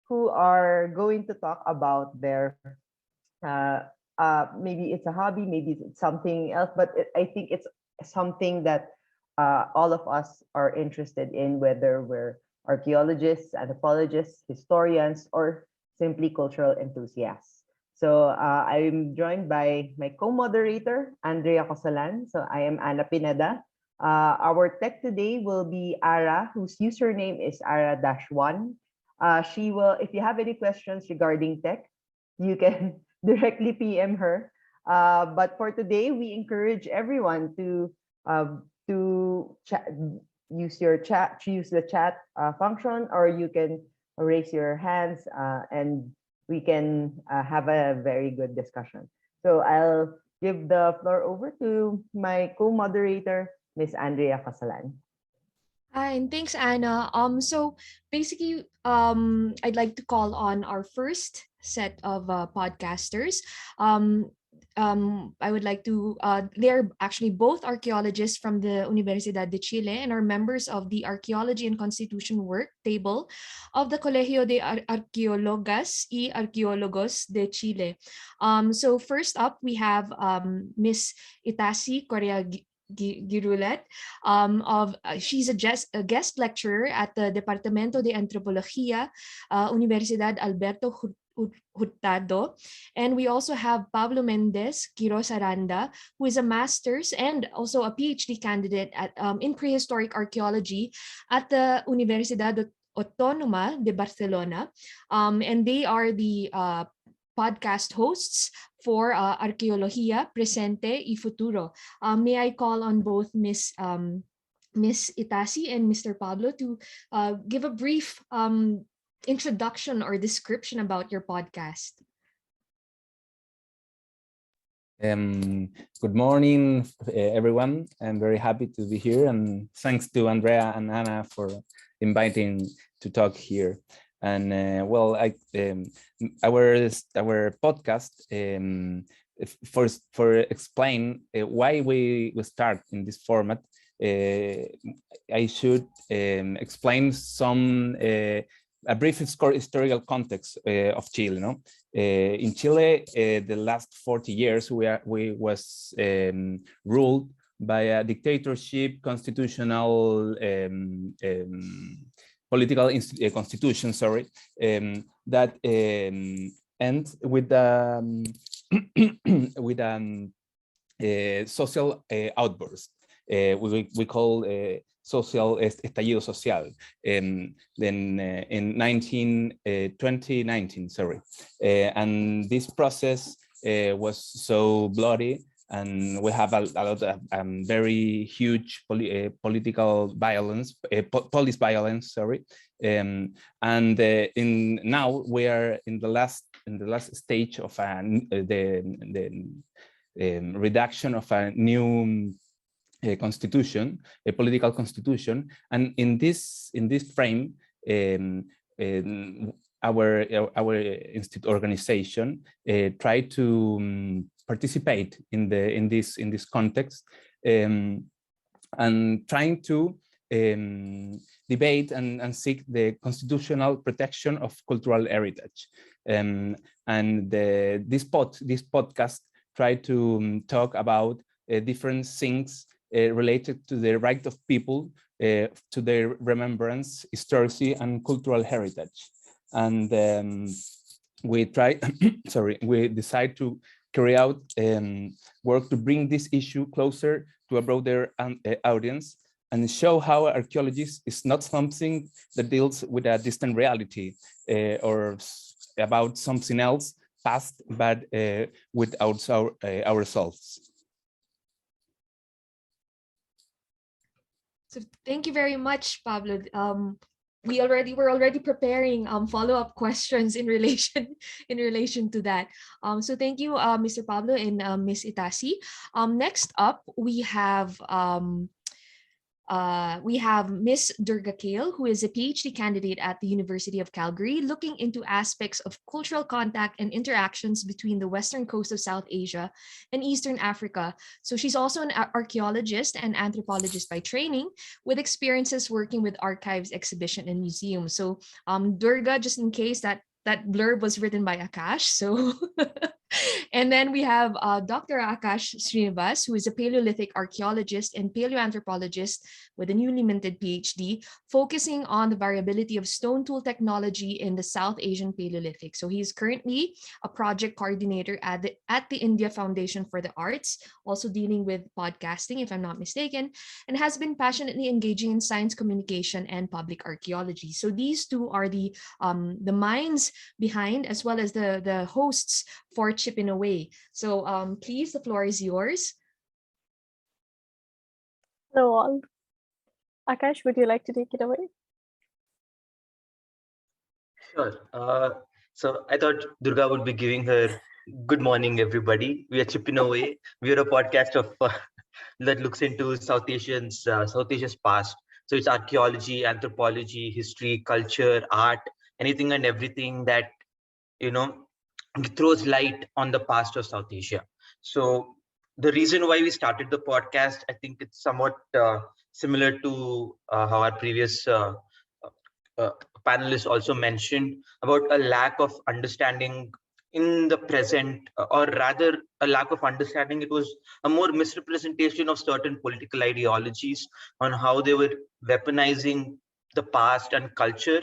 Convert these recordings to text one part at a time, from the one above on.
who are going to talk about their uh, maybe it's a hobby, maybe it's something else, but I think it's something that all of us are interested in, whether we're archaeologists, anthropologists, historians, or simply cultural enthusiasts. So I'm joined by my co-moderator, Andrea Cosalan. So I am Ana Pineda. Our tech today will be Ara, whose username is Ara-1. She will, if you have any questions regarding tech, you can directly PM her. But for today, we encourage everyone to chat, use the chat function, or you can raise your hands, and we can have a very good discussion. So I'll give the floor over to my co-moderator, Miss Andrea Casalan. Hi, and thanks, Anna. So basically, I'd like to call on our first set of podcasters. Um, I would like to. They're actually both archaeologists from the Universidad de Chile and are members of the Archaeology and Constitution work table of the Colegio de Arqueólogas y Arqueólogos de Chile. So first up, we have Miss Itaci Correa Girrulat. She's a guest lecturer at the Departamento de Antropología, Universidad Alberto Hurtado. And we also have Pablo Mendez-Quiros Aranda, who is a master's and also a PhD candidate in prehistoric archaeology at the Universidad Autónoma de Barcelona. And they are the podcast hosts for Arqueología, Presente y Futuro. May I call on both Miss Itaci and Mr. Pablo to give a brief introduction or description about your podcast. Good morning, everyone. I'm very happy to be here, and thanks to Andrea and Anna for inviting to talk here. And our podcast for explain why we start in this format. I should explain some a brief historical context of Chile. No, in Chile, the last 40 years we was ruled by a dictatorship, constitutional. Political constitution, sorry, that ends with with social outburst. We call social estallido social. Then in 2019, sorry, and this process was so bloody. And we have a lot of very huge political violence, police violence. Sorry, and now we are in the last stage of the redaction of a new constitution, a political constitution, and in this frame. Our organization try to participate in this context, and trying to debate and seek the constitutional protection of cultural heritage. And this podcast try to talk about different things related to the right of people to their remembrance, historicity, and cultural heritage. And we try, we decide to carry out work to bring this issue closer to a broader audience and show how archaeology is not something that deals with a distant reality or about something else past, but with ourselves. So thank you very much, Pablo. We're already preparing follow-up questions in relation to that. So thank you, Mr. Pablo and Ms. Itaci. Next up, we have We have Miss Durga Kale, who is a PhD candidate at the University of Calgary, looking into aspects of cultural contact and interactions between the western coast of South Asia and Eastern Africa. So she's also an archaeologist and anthropologist by training, with experiences working with archives, exhibition, and museums. So Durga, just in case that blurb was written by Akash. So, and then we have Dr. Akash Srinivas, who is a Paleolithic archaeologist and paleoanthropologist with a newly minted PhD, focusing on the variability of stone tool technology in the South Asian Paleolithic. So he's currently a project coordinator at the India Foundation for the Arts, also dealing with podcasting, if I'm not mistaken, and has been passionately engaging in science communication and public archaeology. So these two are the minds behind, as well as the hosts for Chipping Away. So please, the floor is yours. Hello all. Akash, would you like to take it away? Sure. So I thought Durga would be giving her good morning, everybody. We are Chipping Away. We are a podcast of that looks into South Asia's past. So it's archaeology, anthropology, history, culture, art, anything and everything that throws light on the past of South Asia. So the reason why we started the podcast, I think it's somewhat similar to how our previous panelists also mentioned about a lack of understanding in the present, or rather a lack of understanding. It was a more misrepresentation of certain political ideologies on how they were weaponizing the past and culture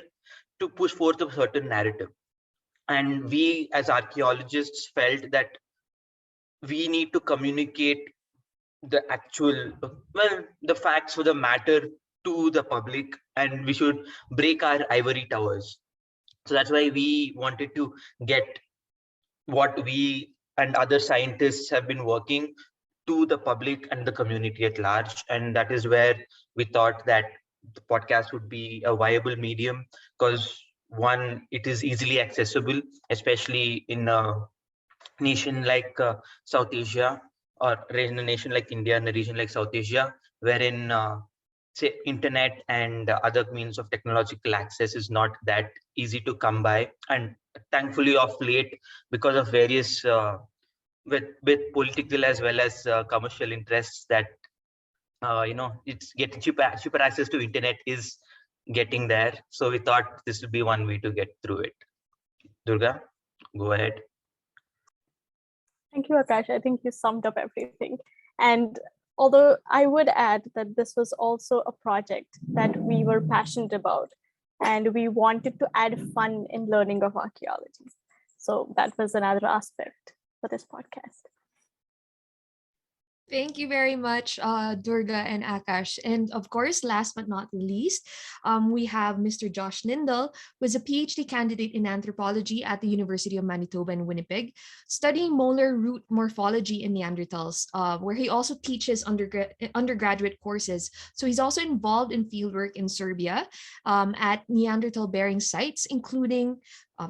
to push forth a certain narrative. And we as archaeologists felt that we need to communicate the actual, the facts of the matter to the public, and we should break our ivory towers. So that's why we wanted to get what we and other scientists have been working to the public and the community at large. And that is where we thought that the podcast would be a viable medium, because one, it is easily accessible, especially in a nation like South Asia, or in a nation like India and a region like South Asia, wherein say internet and other means of technological access is not that easy to come by. And thankfully of late, because of various with political as well as commercial interests, that it's getting cheaper access to internet is getting there. So we thought this would be one way to get through it. Durga, go ahead. Thank you, Akash. I think you summed up everything. And although I would add that this was also a project that we were passionate about, and we wanted to add fun in learning of archaeology. So that was another aspect for this podcast. Thank you very much, Durga and Akash. And of course, last but not least, we have Mr. Josh Lindell, who is a PhD candidate in anthropology at the University of Manitoba in Winnipeg, studying molar root morphology in Neanderthals, where he also teaches undergraduate courses. So he's also involved in fieldwork in Serbia at Neanderthal-bearing sites, including,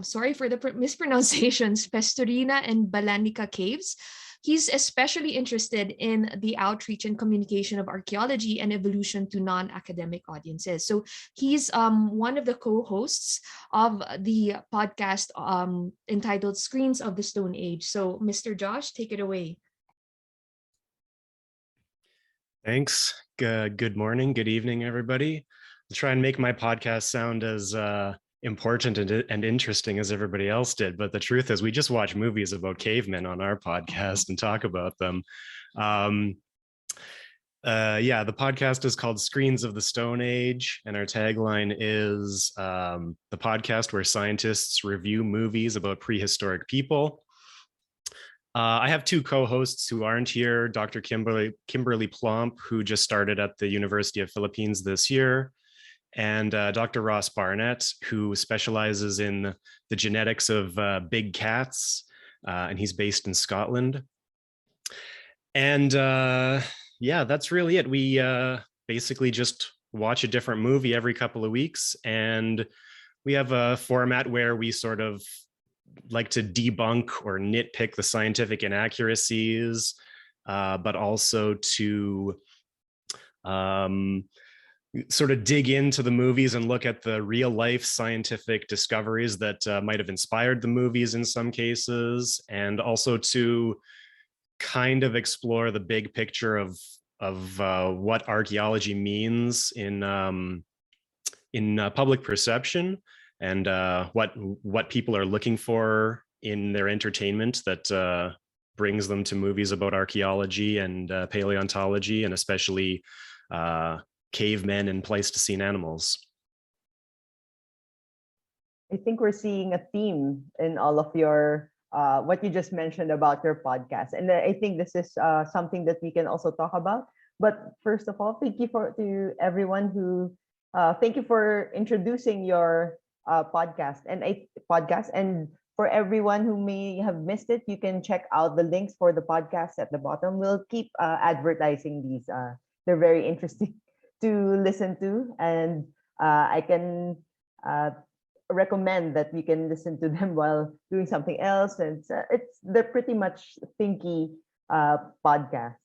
sorry for the mispronunciations, Pesturina and Balanica caves. He's especially interested in the outreach and communication of archaeology and evolution to non-academic audiences. So he's one of the co-hosts of the podcast entitled Screens of the Stone Age. So Mr. Josh, take it away. Thanks. Good morning, good evening, everybody. I'll try and make my podcast sound as important and interesting as everybody else did, but the truth is we just watch movies about cavemen on our podcast and talk about them. Yeah, the podcast is called Screens of the Stone Age, and our tagline is the podcast where scientists review movies about prehistoric people. I have two co-hosts who aren't here, Dr. Kimberly Plomp, who just started at the University of Philippines this year, and Dr. Ross Barnett, who specializes in the genetics of big cats, and he's based in Scotland. And yeah, that's really it. We basically just watch a different movie every couple of weeks, and we have a format where we sort of like to debunk or nitpick the scientific inaccuracies, but also to sort of dig into the movies and look at the real life scientific discoveries that might have inspired the movies in some cases, and also to kind of explore the big picture of what archaeology means in public perception, and what people are looking for in their entertainment that brings them to movies about archaeology and paleontology, and especially cavemen and Pleistocene animals. I think we're seeing a theme in all of your what you just mentioned about your podcast, and I think this is something that we can also talk about. But first of all, thank you to everyone who thank you for introducing your podcast and for everyone who may have missed it, you can check out the links for the podcast at the bottom. We'll keep advertising these. They're very interesting to listen to, and I can recommend that we can listen to them while doing something else. And they're pretty much thinky podcasts.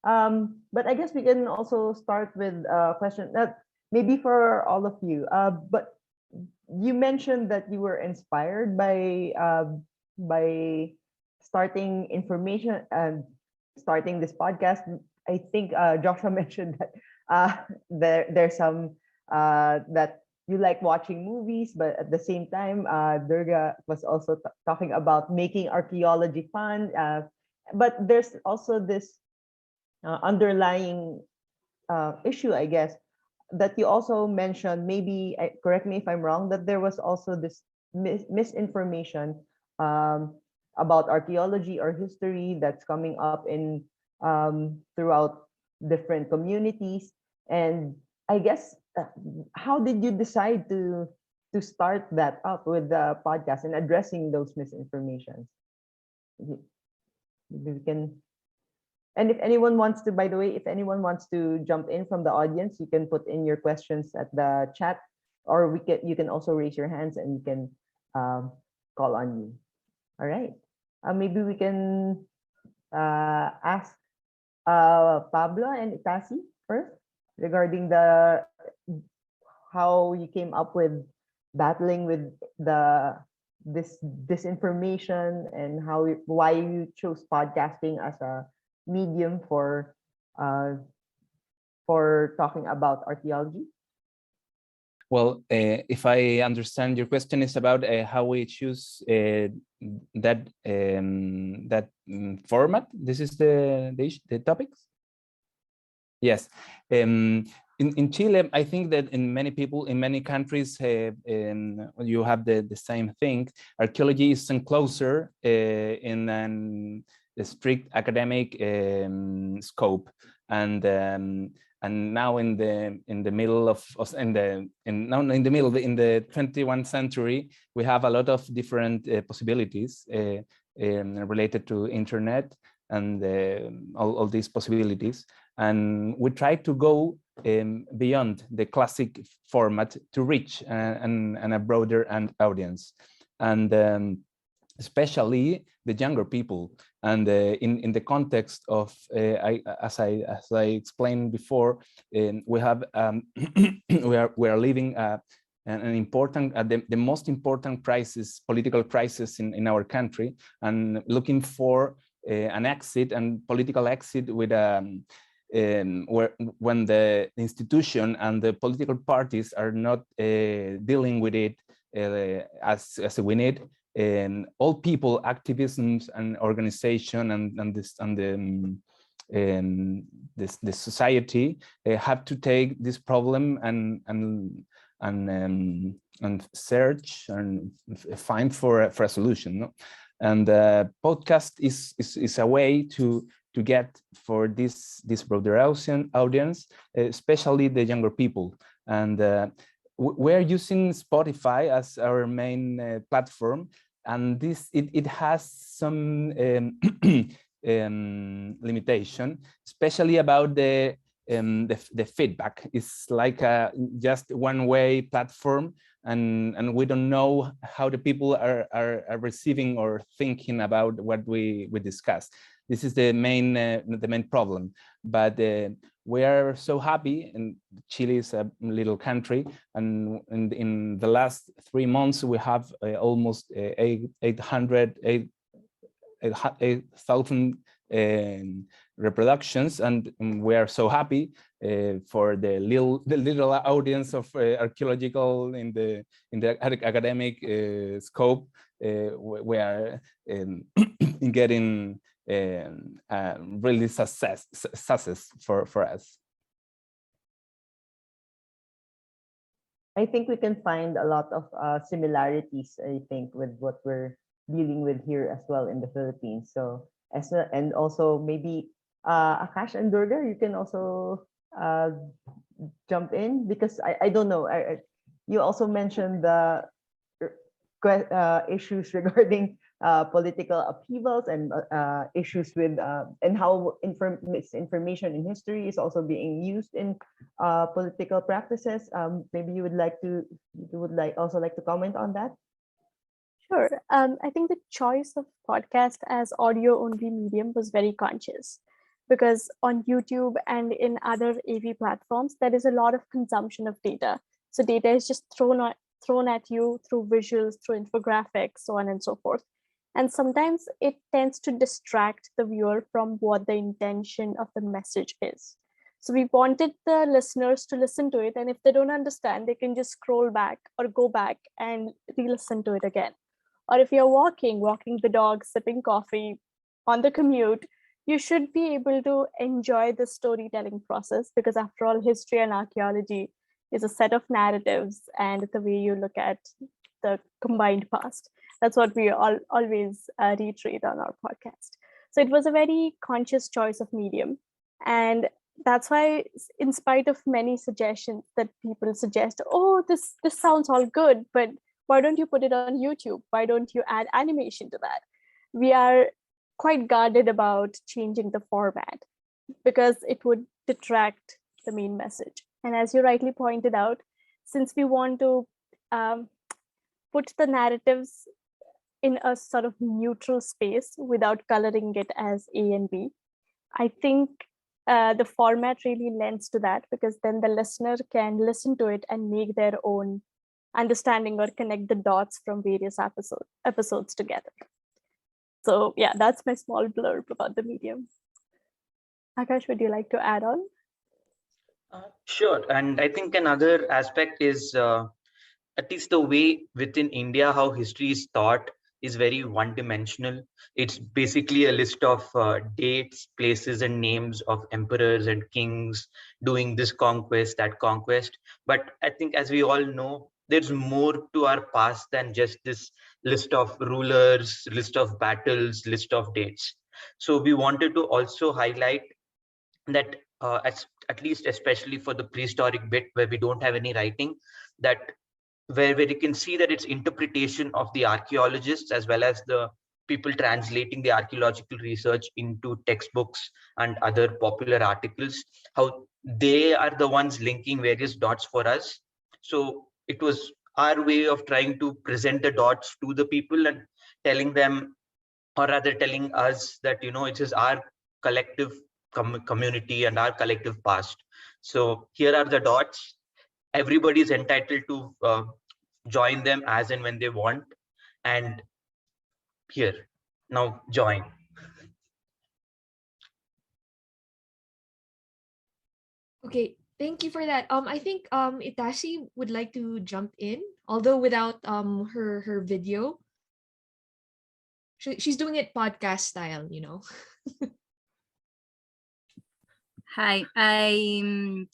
But I guess we can also start with a question that maybe for all of you. But you mentioned that you were inspired by starting information and starting this podcast. I think Joshua mentioned that there's some that you like watching movies, but at the same time, Durga was also talking about making archaeology fun. But there's also this underlying issue, I guess, that you also mentioned. Maybe correct me if I'm wrong. That there was also this misinformation about archaeology or history that's coming up in throughout different communities. And I guess how did you decide to start that up with the podcast and addressing those misinformations? We can, and if anyone wants to, by the way, if anyone wants to jump in from the audience, you can put in your questions at the chat, or you can also raise your hands and we can call on you. All right. Maybe we can ask Pablo and Itaci first regarding how you came up with battling with this disinformation, and why you chose podcasting as a medium for talking about archaeology. Well, if I understand, your question is about how we choose that format. This is the topics. Yes. In Chile, I think that in many countries, you have the same thing. Archaeology is closer in a strict academic scope, and now in the middle of in the 21st century, we have a lot of different possibilities related to internet and all these possibilities. And we try to go beyond the classic format to reach a broader audience, and especially the younger people. And in the context of, as I explained before, we have we are living an important, the most important crisis, political crisis in our country, and looking for an exit and political exit with when the institution and the political parties are not dealing with it as we need. All people, activisms, and organization, and the society have to take this problem and search and find for a solution. No? And podcast is a way to get for this broader audience, especially the younger people. And we're using Spotify as our main platform, and it has some limitation, especially about the feedback. It's like just one-way platform, and we don't know how the people are receiving or thinking about what we discuss. This is the main problem. But we are so happy, and Chile is a little country, and in the last 3 months we have almost 8,000 reproductions, and we are so happy for the little audience of archaeological in the academic scope. We are getting really success for us. I think we can find a lot of similarities, I think, with what we're dealing with here as well in the Philippines. So and also maybe Akash and Durga, you can also jump in, because I don't know. You also mentioned the issues regarding political upheavals and issues with and how misinformation in history is also being used in political practices. Maybe you would also like to comment on that. Sure. I think the choice of podcast as audio only medium was very conscious, because on YouTube and in other AV platforms, there is a lot of consumption of data. So data is just thrown at you through visuals, through infographics, so on and so forth. And sometimes it tends to distract the viewer from what the intention of the message is. So we wanted the listeners to listen to it, and if they don't understand, they can just scroll back or go back and re-listen to it again. Or if you're walking the dog, sipping coffee on the commute, you should be able to enjoy the storytelling process, because after all, history and archaeology is a set of narratives and the way you look at the combined past. That's what we always reiterate on our podcast. So it was a very conscious choice of medium. And that's why, in spite of many suggestions that people suggest, oh, this sounds all good, but why don't you put it on YouTube? Why don't you add animation to that? We are quite guarded about changing the format, because it would detract the main message. And as you rightly pointed out, since we want to put the narratives in a sort of neutral space without coloring it as A and B, I think the format really lends to that, because then the listener can listen to it and make their own understanding or connect the dots from various episodes together. So yeah, that's my small blurb about the medium. Akash, would you like to add on? Sure. And I think another aspect is at least the way within India, how history is taught is very one-dimensional. It's basically a list of dates, places, and names of emperors and kings doing this conquest, that conquest. But I think, as we all know, there's more to our past than just this list of rulers, list of battles, list of dates. So we wanted to also highlight that at least especially for the prehistoric bit where we don't have any writing, that where you can see that it's interpretation of the archaeologists as well as the people translating the archaeological research into textbooks and other popular articles, how they are the ones linking various dots for us. So it was our way of trying to present the dots to the people and telling them, or rather telling us, that it is our collective community and our collective past. So here are the dots. Everybody is entitled to join them as and when they want. And here, now join. Okay, thank you for that. I think Itaci would like to jump in, although without her video. She's doing it podcast style, Hi, I'm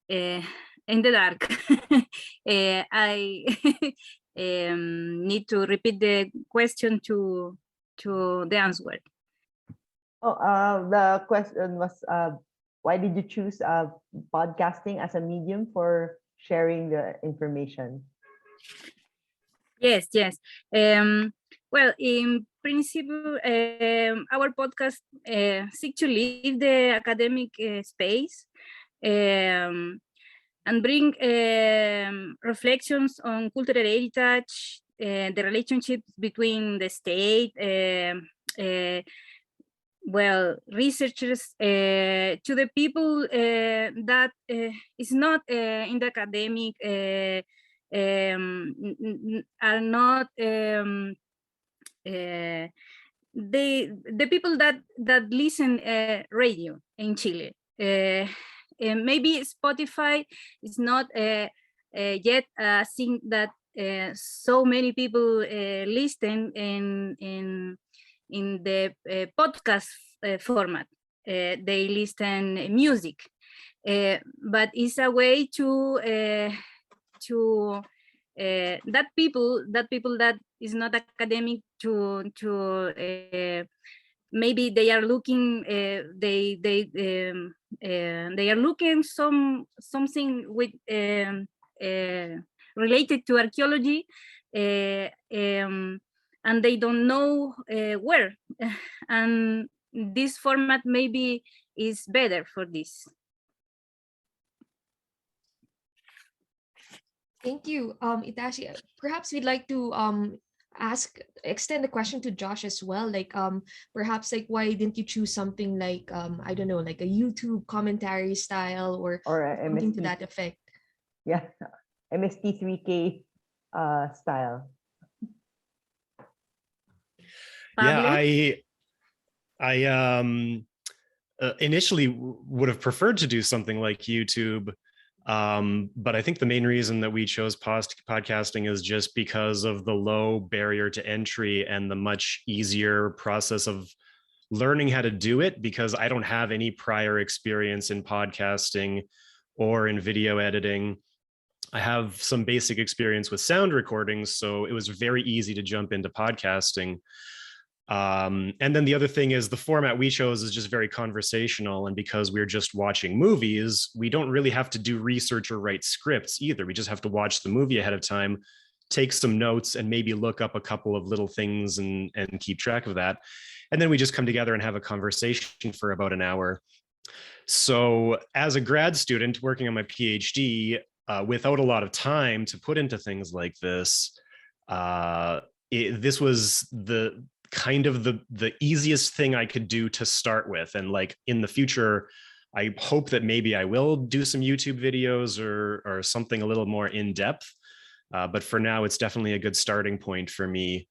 in the dark. I need to repeat the question to the answer. Oh, the question was, why did you choose podcasting as a medium for sharing the information? Yes. Well, in principle, our podcast seeks to leave the academic space and bring reflections on cultural heritage, the relationships between the state, well, researchers, to the people that is not in the academic, are not the people that listen radio in Chile. Maybe Spotify is not yet a thing that so many people listen in the podcast format. They listen music, but it's a way to that people that is not academic to maybe they are looking they are looking something with related to archaeology, and they don't know where, and this format maybe is better for this. Thank you, Itaci. Perhaps we'd like to extend the question to Josh as well. Like, perhaps like, why didn't you choose something like, I don't know, like a YouTube commentary style or something to that effect? Yeah, MST3K style. Pablo? Yeah, I initially would have preferred to do something like YouTube. But I think the main reason that we chose podcasting is just because of the low barrier to entry and the much easier process of learning how to do it, because I don't have any prior experience in podcasting or in video editing. I have some basic experience with sound recordings, so it was very easy to jump into podcasting. And then the other thing is the format we chose is just very conversational, and because we're just watching movies, we don't really have to do research or write scripts either. We just have to watch the movie ahead of time, take some notes, and maybe look up a couple of little things and keep track of that. And then we just come together and have a conversation for about an hour. So as a grad student working on my PhD, without a lot of time to put into things like this, this was the kind of the easiest thing I could do to start with. And like in the future, I hope that maybe I will do some YouTube videos or something a little more in depth. But for now, it's definitely a good starting point for me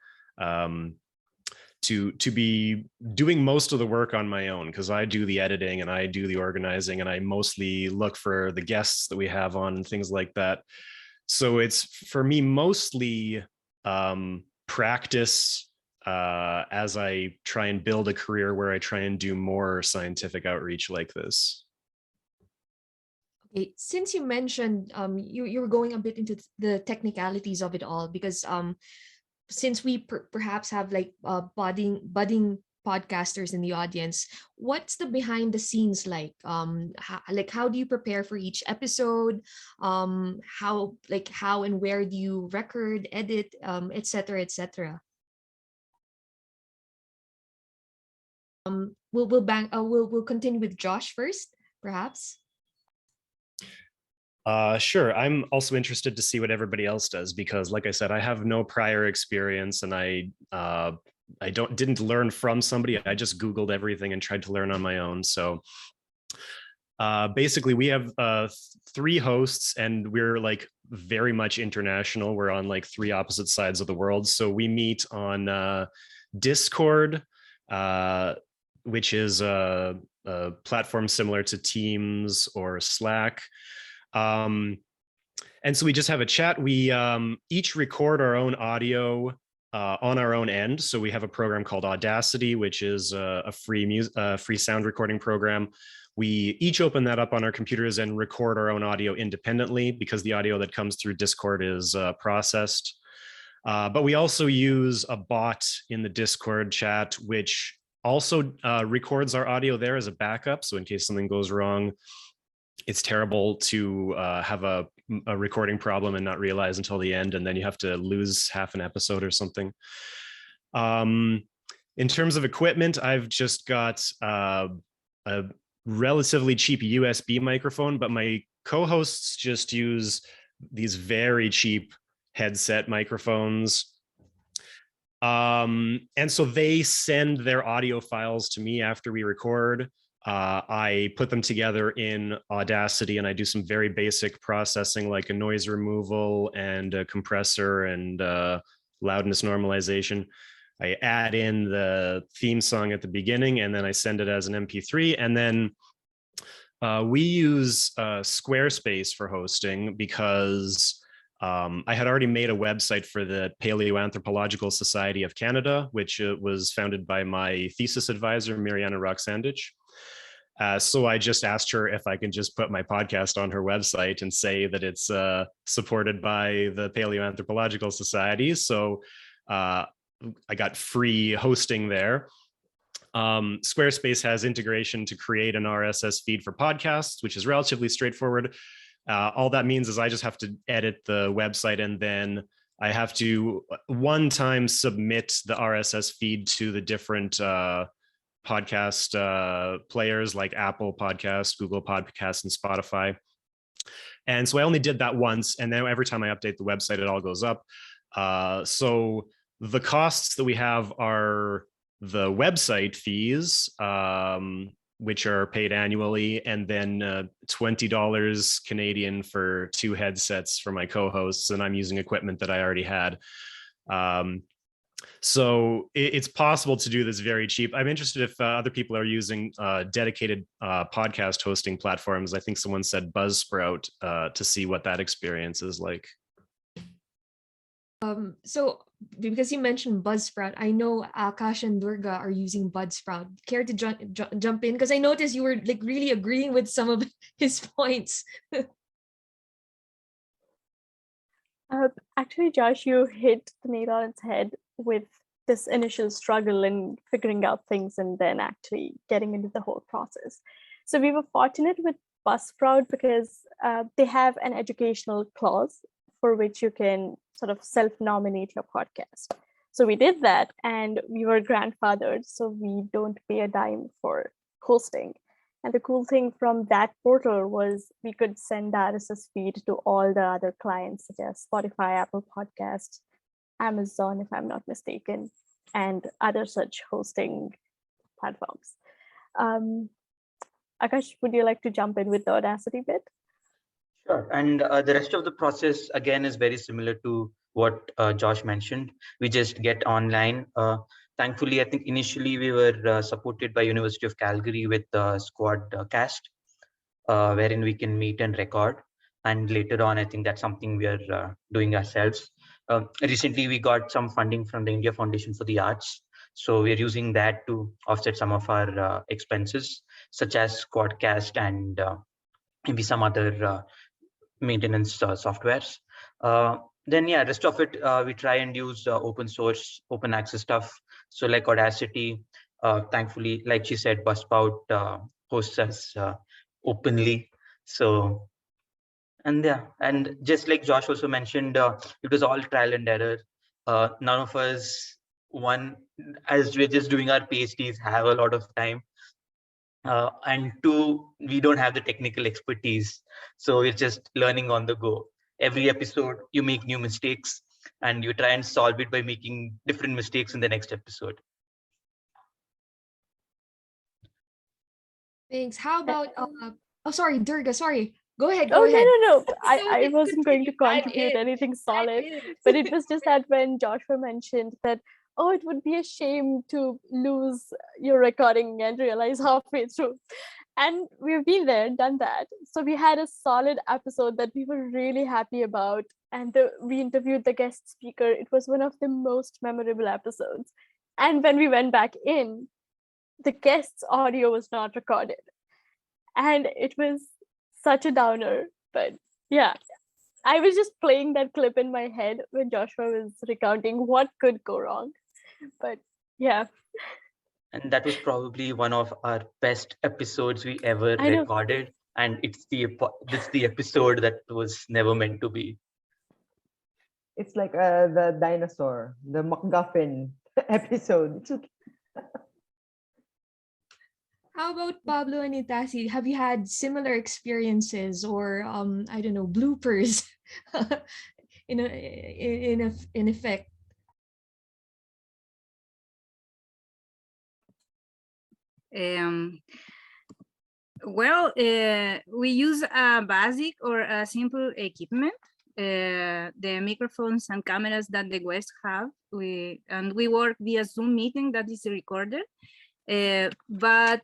to be doing most of the work on my own, because I do the editing and I do the organizing and I mostly look for the guests that we have on and things like that. So it's for me mostly practice as I try and build a career where I try and do more scientific outreach like this. Okay, since you mentioned you were going a bit into the technicalities of it all, because since we perhaps have like budding podcasters in the audience, what's the behind the scenes like? How do you prepare for each episode? How and where do you record, edit, etc., etc.? We'll continue with Josh first, perhaps. Sure. I'm also interested to see what everybody else does, because like I said, I have no prior experience and I didn't learn from somebody. I just Googled everything and tried to learn on my own. So basically we have 3 hosts and we're like very much international. We're on like 3 opposite sides of the world. So we meet on Discord, which is a platform similar to Teams or Slack. And so we just have a chat. We each record our own audio on our own end. So we have a program called Audacity, which is a free sound recording program. We each open that up on our computers and record our own audio independently, because the audio that comes through Discord is processed. But we also use a bot in the Discord chat, which also records our audio there as a backup. So in case something goes wrong, it's terrible to have a recording problem and not realize until the end, and then you have to lose half an episode or something. In terms of equipment, I've just got a relatively cheap USB microphone, but my co-hosts just use these very cheap headset microphones. And so they send their audio files to me after we record. I put them together in Audacity, and I do some very basic processing like a noise removal and a compressor and loudness normalization. I add in the theme song at the beginning, and then I send it as an MP3. And then we use Squarespace for hosting because I had already made a website for the Paleoanthropological Society of Canada, which was founded by my thesis advisor, Mariana Roxandich. So I just asked her if I can just put my podcast on her website and say that it's supported by the Paleoanthropological Society. So I got free hosting there. Squarespace has integration to create an RSS feed for podcasts, which is relatively straightforward. All that means is I just have to edit the website, and then I have to one time submit the RSS feed to the different podcast players like Apple Podcasts, Google Podcasts, and Spotify. And so I only did that once, and then every time I update the website, it all goes up. So the costs that we have are the website fees, which are paid annually, and then $20 Canadian for 2 headsets for my co-hosts, and I'm using equipment that I already had. So it's possible to do this very cheap. I'm interested if other people are using dedicated podcast hosting platforms. I think someone said Buzzsprout, to see what that experience is like. So because you mentioned Buzzsprout, I know Akash and Durga are using Buzzsprout. Care to jump in? Because I noticed you were like really agreeing with some of his points. Actually, Josh, you hit the nail on its head with this initial struggle in figuring out things and then actually getting into the whole process. So we were fortunate with Buzzsprout because they have an educational clause for which you can sort of self-nominate your podcast. So we did that, and we were grandfathered, so we don't pay a dime for hosting. And the cool thing from that portal was we could send the RSS feed to all the other clients, such as Spotify, Apple Podcasts, Amazon, if I'm not mistaken, and other such hosting platforms. Akash, would you like to jump in with the Audacity bit? Sure. And the rest of the process, again, is very similar to what Josh mentioned. We just get online. Thankfully, I think initially we were supported by University of Calgary with Squad Cast, wherein we can meet and record. And later on, I think that's something we are doing ourselves. Recently, we got some funding from the India Foundation for the Arts. So we're using that to offset some of our expenses, such as Squadcast and maybe some other maintenance softwares. Then yeah, rest of it, we try and use open source, open access stuff. So like Audacity, thankfully, like she said, Buzzsprout hosts us openly. So, and yeah, and just like Josh also mentioned, it was all trial and error. None of us, one, as we're just doing our PhDs, have a lot of time. And 2, we don't have the technical expertise. So we're just learning on the go. Every episode, you make new mistakes and you try and solve it by making different mistakes in the next episode. Thanks. How about, oh, sorry, Durga, sorry. Go ahead. Go ahead. No. So I wasn't going to contribute anything solid, but it was just that when Joshua mentioned that, oh, it would be a shame to lose your recording and realize halfway through. And we've been there, done that. So we had a solid episode that we were really happy about. And we interviewed the guest speaker. It was one of the most memorable episodes. And when we went back in, the guest's audio was not recorded. And it was such a downer. But yeah, I was just playing that clip in my head when Joshua was recounting what could go wrong. But yeah. And that was probably one of our best episodes we ever recorded. And it's the episode that was never meant to be. It's like the dinosaur, the MacGuffin episode. It's okay. How about Pablo and Itaci? Have you had similar experiences or I don't know, bloopers in effect? Um, well, we use a basic or a simple equipment, the microphones and cameras that the guests have. We work via Zoom meeting that is recorded, but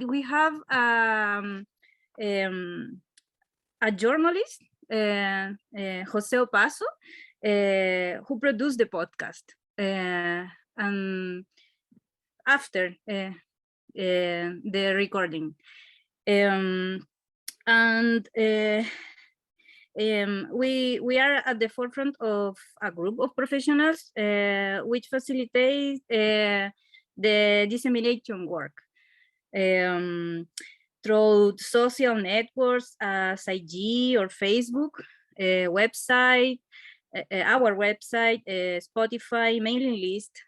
we have a journalist, Jose Opaso, who produced the podcast. And after the recording. We are at the forefront of a group of professionals which facilitate the dissemination work through social networks as IG or Facebook, website, our website, Spotify mailing list.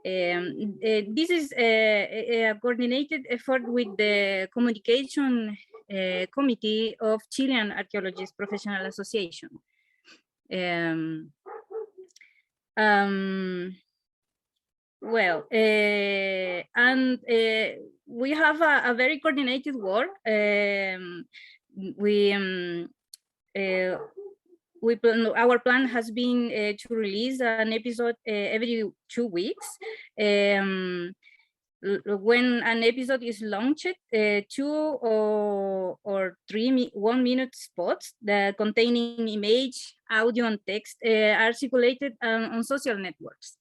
This is a coordinated effort with the communication committee of Chilean Archaeologists Professional Association. Well, and we have a very coordinated work. Our plan has been to release an episode every 2 weeks. When an episode is launched, 2 or 3 1-minute spots that containing image, audio, and text are circulated on social networks.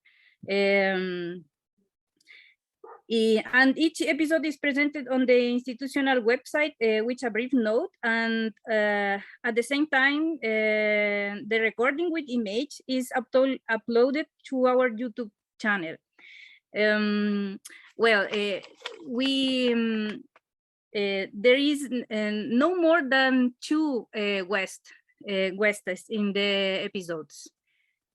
And each episode is presented on the institutional website with a brief note, and at the same time, the recording with image is uploaded to our YouTube channel. Well, there is no more than 2 guests in the episodes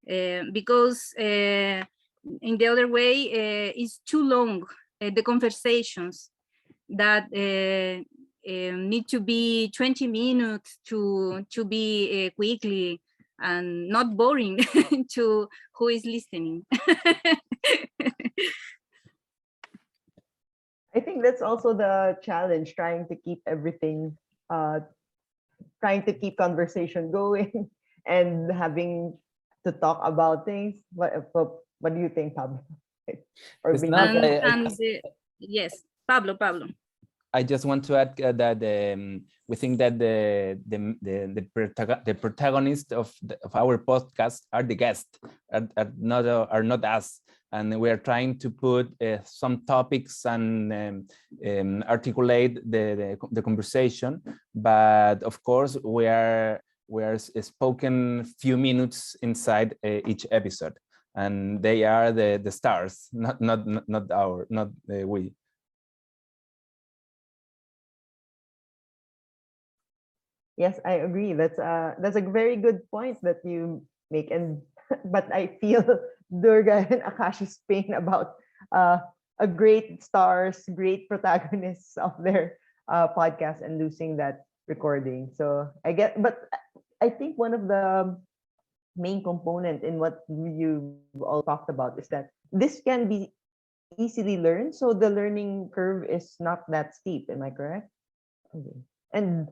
because in the other way it's too long. The conversations that need to be 20 minutes to be quickly and not boring to who is listening. I think that's also the challenge, trying to keep everything, trying to keep conversation going and having to talk about things. What do you think, Pablo? Or yes, Pablo. I just want to add that we think that the protagonist of our podcast are the guests, are not us, and we are trying to put some topics and articulate the conversation. But of course, we are spoken few minutes inside each episode, and they are the stars, not we. Yes, I agree. That's a very good point that you make, and but I feel Durga and Akash's pain about a great stars, great protagonists of their podcast and losing that recording. So but I think one of the main component in what you all talked about is that this can be easily learned, so the learning curve is not that steep. Am I correct? Okay. And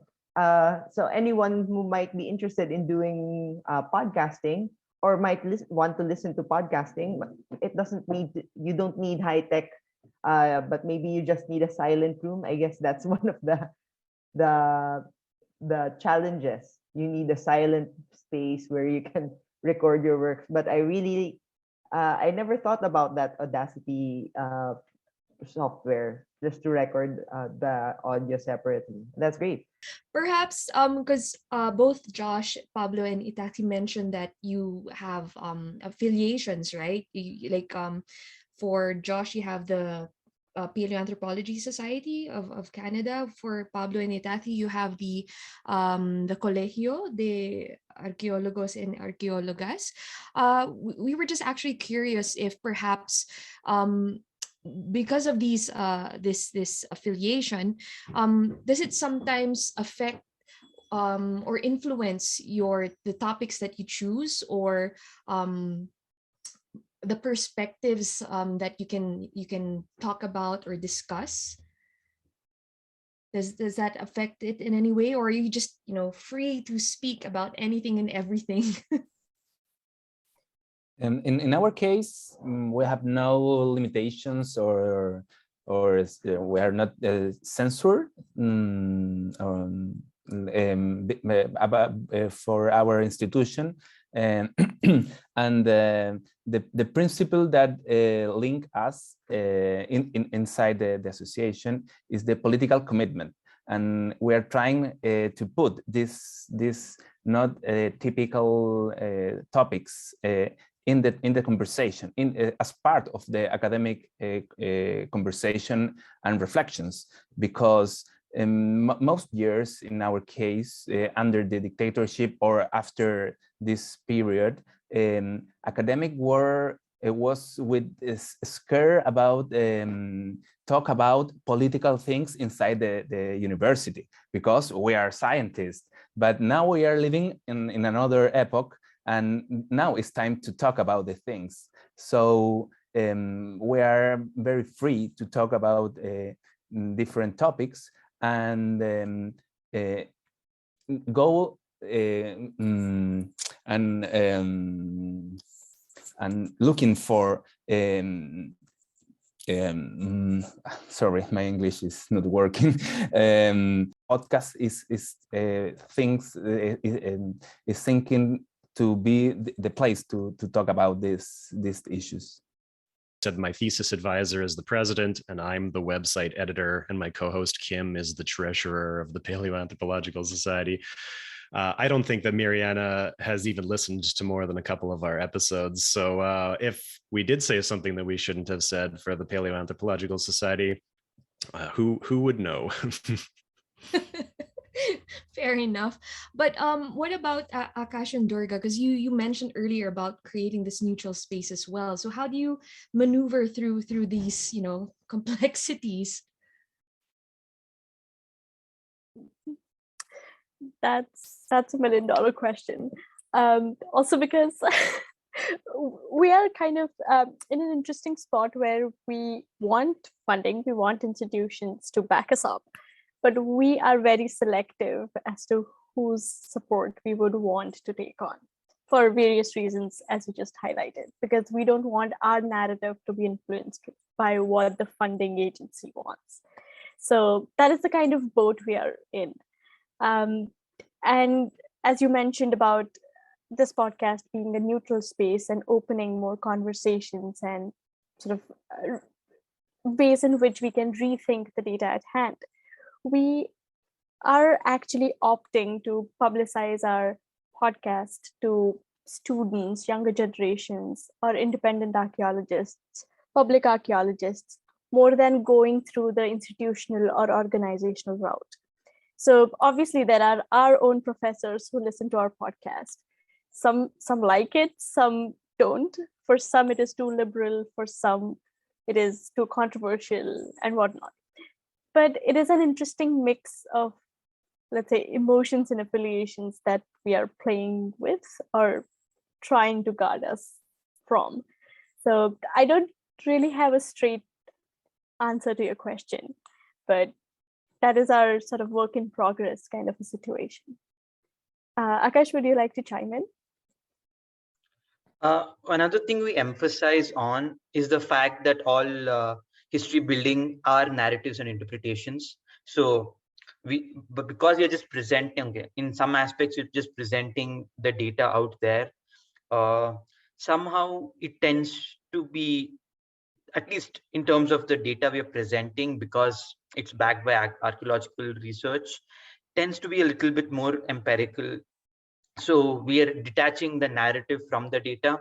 so anyone who might be interested in doing podcasting or might want to listen to podcasting, it doesn't need, you don't need high tech, but maybe you just need a silent room. I guess that's one of the challenges. You need a silent space where you can record your works. But I really, I never thought about that Audacity software just to record the audio separately. That's great. Perhaps because both Josh, Pablo, and Itaci mentioned that you have affiliations, right? Like for Josh, you have the Paleoanthropology Society of Canada. For Pablo and Itaci, you have the Colegio de Arqueólogos and Arqueólogas. We were just actually curious if perhaps because of these this affiliation, does it sometimes affect or influence the topics that you choose, or the perspectives that you can talk about or discuss? Does that affect it in any way, or are you just free to speak about anything and everything? In our case, we have no limitations, or we are not censored for our institution, and and the principle that link us inside the association is the political commitment, and we are trying to put this not typical topics in the conversation, as part of the academic conversation and reflections, because most years, in our case, under the dictatorship or after this period, academic work was with scare about talk about political things inside the university, because we are scientists. But now we are living in another epoch, and now it's time to talk about the things. So we are very free to talk about different topics, and go and looking for sorry, my English is not working. Podcast is things is thinking to be the place to talk about these issues. Said my thesis advisor is the president, and I'm the website editor, and my co-host Kim is the treasurer of the Paleoanthropological Society. I don't think that Mariana has even listened to more than a couple of our episodes. So if we did say something that we shouldn't have said for the Paleoanthropological Society, who would know? Fair enough. But what about Akash and Durga? Because you mentioned earlier about creating this neutral space as well. So how do you maneuver through these complexities? That's $1 million question. Also because we are kind of in an interesting spot where we want funding, we want institutions to back us up, but we are very selective as to whose support we would want to take on, for various reasons, as you just highlighted, because we don't want our narrative to be influenced by what the funding agency wants. So that is the kind of boat we are in. And as you mentioned about this podcast being a neutral space and opening more conversations and sort of ways in which we can rethink the data at hand, we are actually opting to publicize our podcast to students, younger generations, or independent archaeologists, public archaeologists, more than going through the institutional or organizational route. So obviously there are our own professors who listen to our podcast. Some like it, some don't. For some it is too liberal, for some it is too controversial and whatnot. But it is an interesting mix of, let's say, emotions and affiliations that we are playing with or trying to guard us from. So I don't really have a straight answer to your question, but that is our sort of work in progress kind of a situation. Akash, would you like to chime in? Another thing we emphasize on is the fact that all history building are narratives and interpretations. So but because you're just presenting, in some aspects, you're just presenting the data out there, somehow it tends to be, at least in terms of the data we are presenting, because it's backed by archaeological research, tends to be a little bit more empirical. So we are detaching the narrative from the data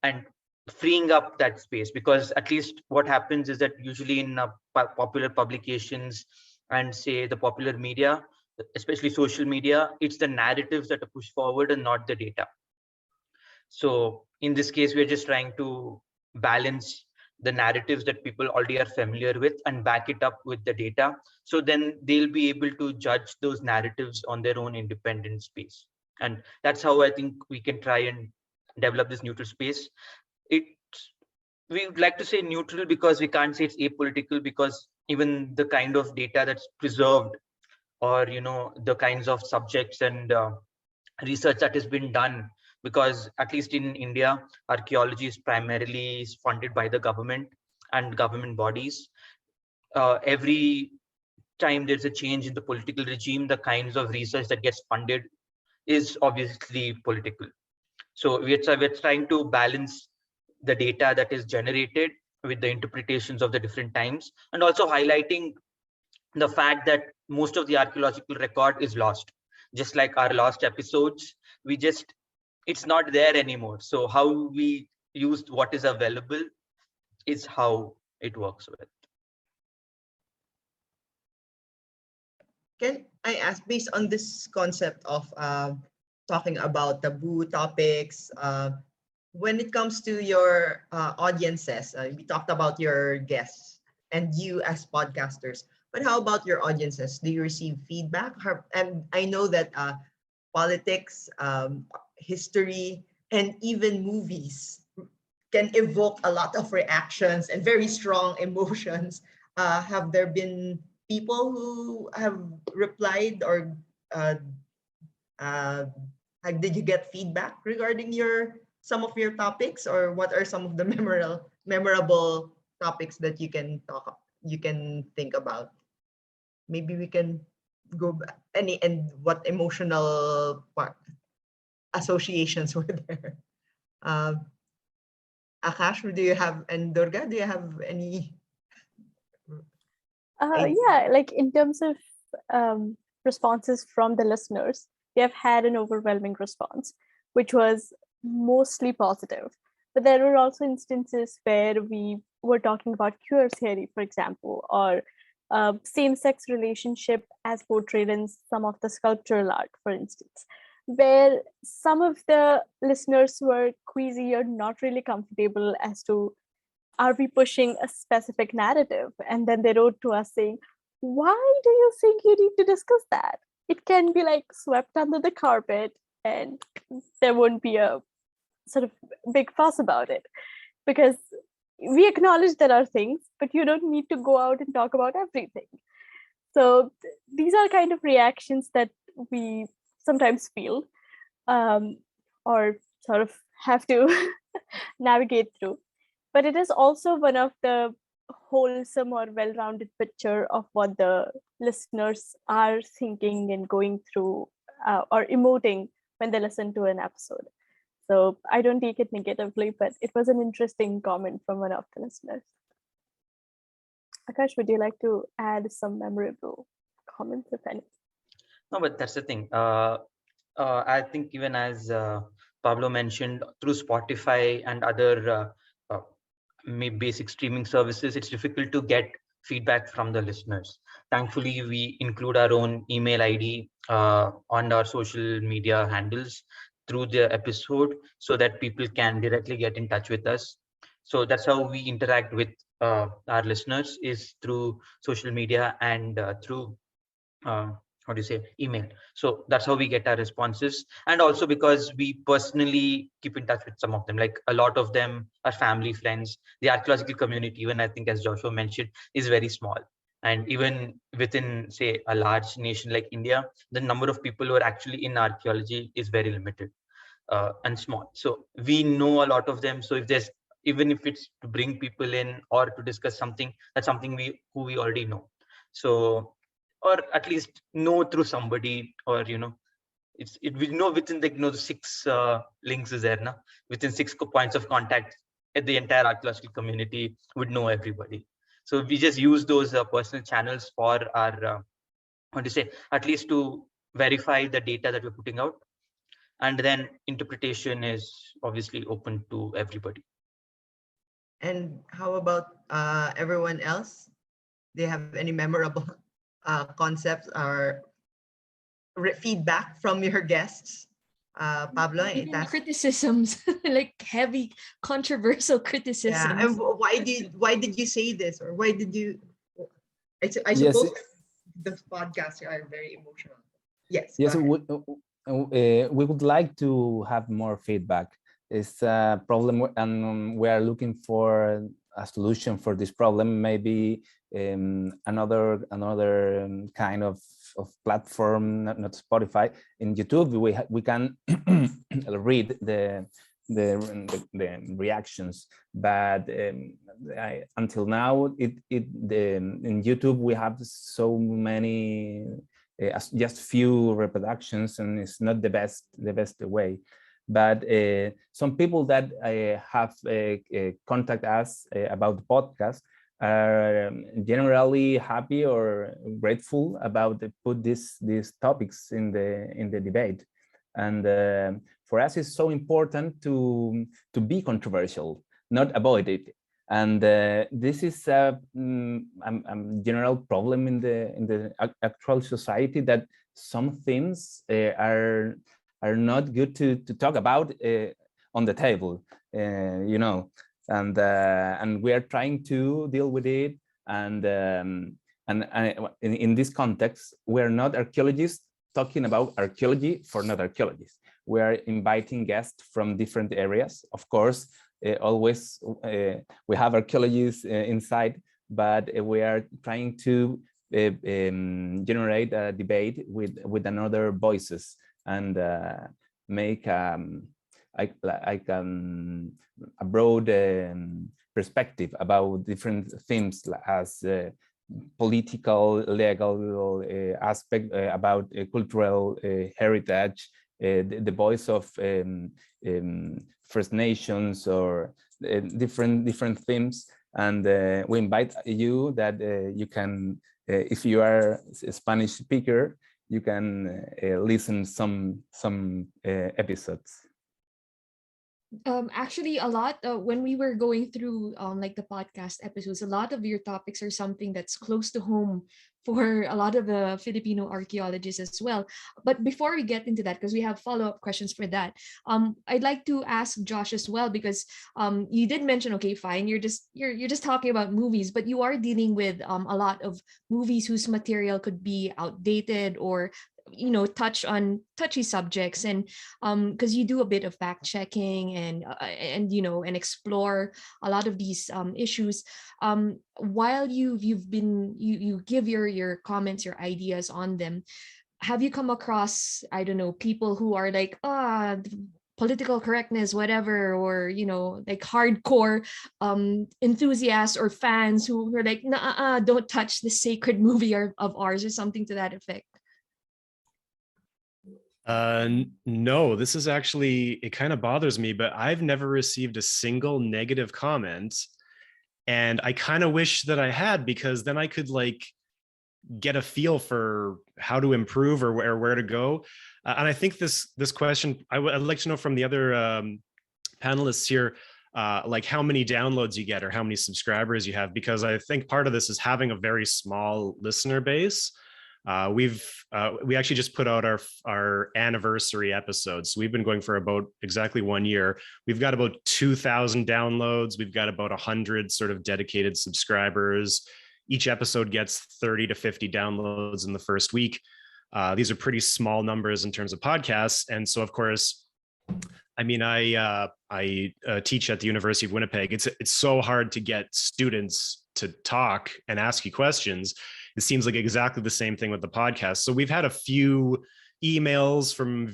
and freeing up that space, because at least what happens is that usually in popular publications and say the popular media, especially social media, it's the narratives that are pushed forward and not the data. So in this case, we're just trying to balance the narratives that people already are familiar with and back it up with the data. So then they'll be able to judge those narratives on their own independent space. And that's how I think we can try and develop this neutral space. It's we would like to say neutral because we can't say it's apolitical, because even the kind of data that's preserved, or the kinds of subjects and research that has been done, because at least in India, archaeology is primarily funded by the government and government bodies. Every time there's a change in the political regime, the kinds of research that gets funded is obviously political. So we're trying to balance the data that is generated with the interpretations of the different times, and also highlighting the fact that most of the archaeological record is lost. Just like our last episodes, it's not there anymore. So how we used what is available is how it works with. Can I ask, based on this concept of talking about taboo topics, when it comes to your audiences, we talked about your guests and you as podcasters, but how about your audiences? Do you receive feedback? And I know that politics, history, and even movies can evoke a lot of reactions and very strong emotions. Have there been people who have replied, or did you get feedback regarding some of your topics, or what are some of the memorable topics that you can think about? Maybe we can go back, and what emotional associations were there? Akash, and Durga, do you have any? Yeah, like in terms of responses from the listeners, we have had an overwhelming response, which was mostly positive. But there were also instances where we were talking about queer theory, for example, or same-sex relationship as portrayed in some of the sculptural art, for instance, where some of the listeners were queasy or not really comfortable as to, are we pushing a specific narrative? And then they wrote to us saying, why do you think you need to discuss that? It can be like swept under the carpet and there won't be a sort of big fuss about it, because we acknowledge there are things, but you don't need to go out and talk about everything. So these are kind of reactions that we sometimes feel or sort of have to navigate through. But it is also one of the wholesome or well-rounded picture of what the listeners are thinking and going through or emoting when they listen to an episode. So I don't take it negatively, but it was an interesting comment from one of the listeners. Akash, would you like to add some memorable comments, if any? No, but that's the thing. I think even as Pablo mentioned, through Spotify and other basic streaming services, it's difficult to get feedback from the listeners. Thankfully, we include our own email ID on our social media handles through the episode, so that people can directly get in touch with us. So that's how we interact with our listeners, is through social media and through how do you say, email. So that's how we get our responses. And also because we personally keep in touch with some of them, like a lot of them are family, friends. The archaeological community, even I think as Joshua mentioned, is very small. And even within, say, a large nation like India, the number of people who are actually in archaeology is very limited and small. So we know a lot of them. So even if it's to bring people in or to discuss something, that's something who we already know. So, or at least know through somebody, or we know within the 6 links is there now, within 6 points of contact, the entire archaeological community would know everybody. So we just use those personal channels for our at least to verify the data that we're putting out, and then interpretation is obviously open to everybody. And how about everyone else? Do you have any memorable concepts or feedback from your guests? Pablo and Itaci? Criticisms, like heavy controversial criticisms. Yeah, and why did you say this, or why did you? I Yes, suppose the podcasts are very emotional. Yes. Yes, we would like to have more feedback. is a problem, and we are looking for a solution for this problem. Maybe another kind of platform, not Spotify. In YouTube, we can read the reactions, but until now, in YouTube we have so many, just few reproductions, and it's not the best way. But some people that have contact us about the podcast are generally happy or grateful about put these topics in the debate. And for us, it's so important to be controversial, not avoid it. And this is a general problem in the actual society, that some things are not good to talk about on the table, you know, and we are trying to deal with it. And in this context, we are not archaeologists talking about archaeology for not archaeologists. We are inviting guests from different areas. Of course, always we have archaeologists inside, but we are trying to generate a debate with another voices, and make a broad perspective about different themes, as political, legal aspect, about cultural heritage, the voice of First Nations, or different themes. And we invite you that you can, if you are a Spanish speaker, you can listen some episodes. Actually, a lot when we were going through like the podcast episodes, a lot of your topics are something that's close to home for a lot of the Filipino archaeologists as well. But before we get into that, because we have follow-up questions for that, I'd like to ask Josh as well, because you did mention, okay, fine, you're just talking about movies, but you are dealing with a lot of movies whose material could be outdated, or touch on touchy subjects, and because you do a bit of fact checking, and explore a lot of these issues, while you give your comments, your ideas on them. Have you come across, I don't know, people who are like, political correctness, whatever, or like hardcore enthusiasts or fans who are like, nah, don't touch the sacred movie of ours, or something to that effect? No, this is actually, it kind of bothers me, but I've never received a single negative comment. And I kind of wish that I had, because then I could like get a feel for how to improve, or where to go. And I think this question, I'd like to know from the other panelists here, like how many downloads you get or how many subscribers you have, because I think part of this is having a very small listener base. We actually just put out our anniversary episode. So we've been going for about exactly 1 year. We've got about 2,000 downloads. We've got about 100 sort of dedicated subscribers. Each episode gets 30 to 50 downloads in the first week. These are pretty small numbers in terms of podcasts. And so, of course, I mean, I teach at the University of Winnipeg. It's so hard to get students to talk and ask you questions. It seems like exactly the same thing with the podcast. So we've had a few emails from